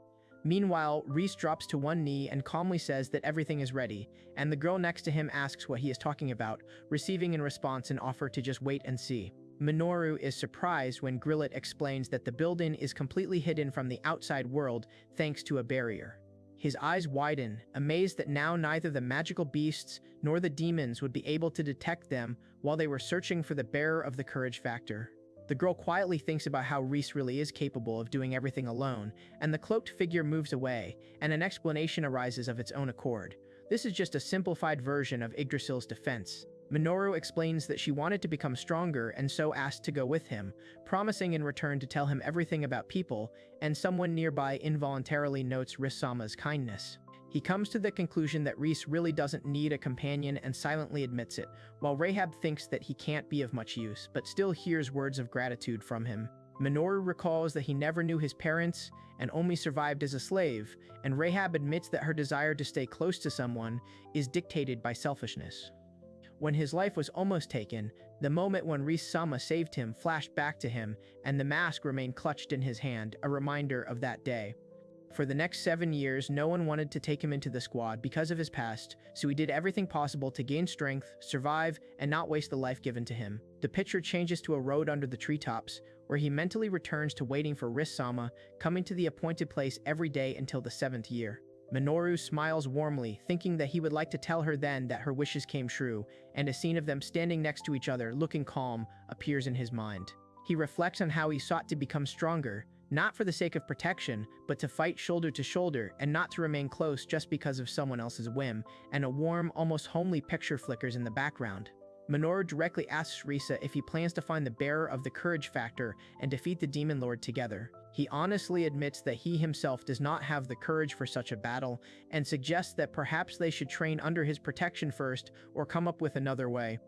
A: Meanwhile, Reese drops to one knee and calmly says that everything is ready, and the girl next to him asks what he is talking about, receiving in response an offer to just wait and see. Minoru is surprised when Grillet explains that the building is completely hidden from the outside world thanks to a barrier. His eyes widen, amazed that now neither the magical beasts nor the demons would be able to detect them while they were searching for the bearer of the courage factor. The girl quietly thinks about how Reese really is capable of doing everything alone, and the cloaked figure moves away, and an explanation arises of its own accord. This is just a simplified version of Yggdrasil's defense. Minoru explains that she wanted to become stronger and so asked to go with him, promising in return to tell him everything about people, and someone nearby involuntarily notes Risa-sama's kindness. He comes to the conclusion that Reese really doesn't need a companion and silently admits it, while Rahab thinks that he can't be of much use, but still hears words of gratitude from him. Minoru recalls that he never knew his parents and only survived as a slave, and Rahab admits that her desire to stay close to someone is dictated by selfishness. When his life was almost taken, the moment when Risa-sama saved him flashed back to him, and the mask remained clutched in his hand, a reminder of that day. For the next 7 years, no one wanted to take him into the squad because of his past, so he did everything possible to gain strength, survive, and not waste the life given to him. The picture changes to a road under the treetops, where he mentally returns to waiting for Risa-sama, coming to the appointed place every day until the 7th year. Minoru smiles warmly, thinking that he would like to tell her then that her wishes came true, and a scene of them standing next to each other, looking calm, appears in his mind. He reflects on how he sought to become stronger, not for the sake of protection, but to fight shoulder to shoulder and not to remain close just because of someone else's whim, and a warm, almost homely picture flickers in the background. Minoru directly asks Risa if he plans to find the bearer of the courage factor and defeat the demon lord together. He honestly admits that he himself does not have the courage for such a battle, and suggests that perhaps they should train under his protection first or come up with another way.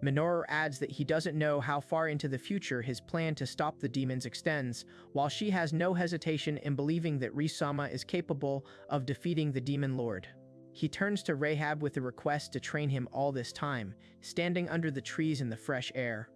A: Minoru adds that he doesn't know how far into the future his plan to stop the demons extends, while she has no hesitation in believing that Risa-sama is capable of defeating the demon lord. He turns to Rahab with a request to train him all this time, standing under the trees in the fresh air.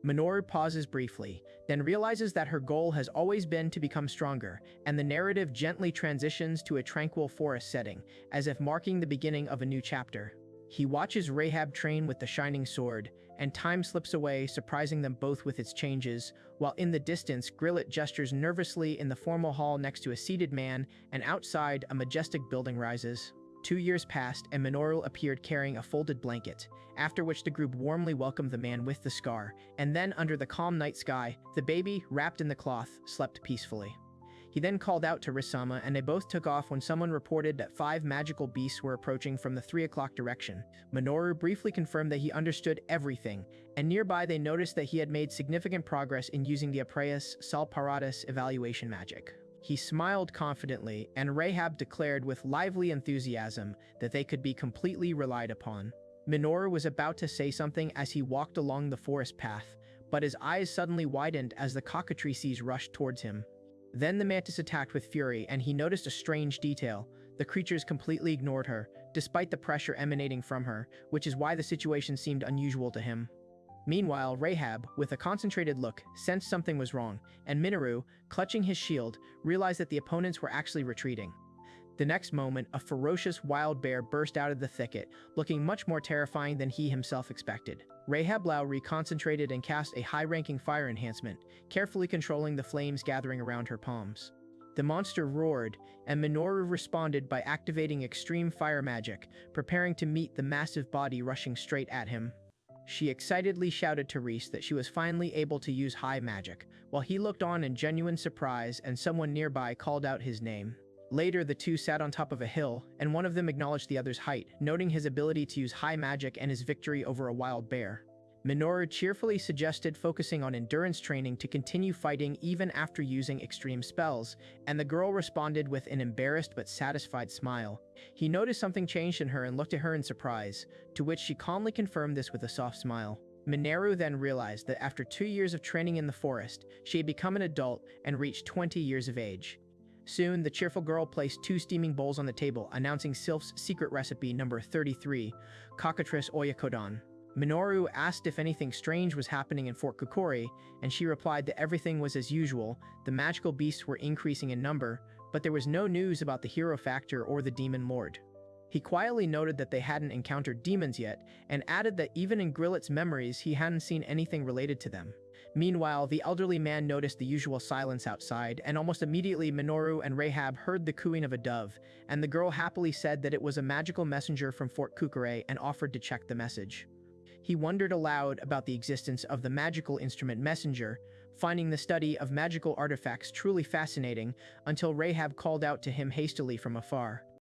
A: Minoru pauses briefly, then realizes that her goal has always been to become stronger, and the narrative gently transitions to a tranquil forest setting, as if marking the beginning of a new chapter. He watches Rahab train with the shining sword, and time slips away, surprising them both with its changes, while in the distance Grillet gestures nervously in the formal hall next to a seated man, and outside a majestic building rises. 2 years passed, and Minoru appeared carrying a folded blanket, after which the group warmly welcomed the man with the scar, and then under the calm night sky, the baby, wrapped in the cloth, slept peacefully. He then called out to Risa-sama, and they both took off when someone reported that 5 magical beasts were approaching from the 3 o'clock direction. Minoru briefly confirmed that he understood everything, and nearby they noticed that he had made significant progress in using the Apres Salparatus evaluation magic. He smiled confidently, and Rahab declared with lively enthusiasm that they could be completely relied upon. Minoru was about to say something as he walked along the forest path, but his eyes suddenly widened as the cockatrices rushed towards him. Then the mantis attacked with fury, and he noticed a strange detail. The creatures completely ignored her, despite the pressure emanating from her, which is why the situation seemed unusual to him. Meanwhile, Rahab, with a concentrated look, sensed something was wrong, and Minoru, clutching his shield, realized that the opponents were actually retreating. The next moment, a ferocious wild bear burst out of the thicket, looking much more terrifying than he himself expected. Rahab Lau reconcentrated and cast a high-ranking fire enhancement, carefully controlling the flames gathering around her palms. The monster roared, and Minoru responded by activating extreme fire magic, preparing to meet the massive body rushing straight at him. She excitedly shouted to Reese that she was finally able to use high magic, while he looked on in genuine surprise and someone nearby called out his name. Later, the two sat on top of a hill, and one of them acknowledged the other's height, noting his ability to use high magic and his victory over a wild bear. Minoru cheerfully suggested focusing on endurance training to continue fighting even after using extreme spells, and the girl responded with an embarrassed but satisfied smile. He noticed something changed in her and looked at her in surprise, to which she calmly confirmed this with a soft smile. Minoru then realized that after 2 years of training in the forest, she had become an adult and reached 20 years of age. Soon, the cheerful girl placed 2 steaming bowls on the table, announcing Sylph's secret recipe number 33, Cockatrice Oyakodon. Minoru asked if anything strange was happening in Fort Kukuri, and she replied that everything was as usual. The magical beasts were increasing in number, but there was no news about the hero factor or the demon lord. He quietly noted that they hadn't encountered demons yet, and added that even in Grillet's memories he hadn't seen anything related to them. Meanwhile, the elderly man noticed the usual silence outside, and almost immediately Minoru and Rahab heard the cooing of a dove, and the girl happily said that it was a magical messenger from Fort Kukure and offered to check the message. He wondered aloud about the existence of the magical instrument messenger, finding the study of magical artifacts truly fascinating, until Rahab called out to him hastily from afar.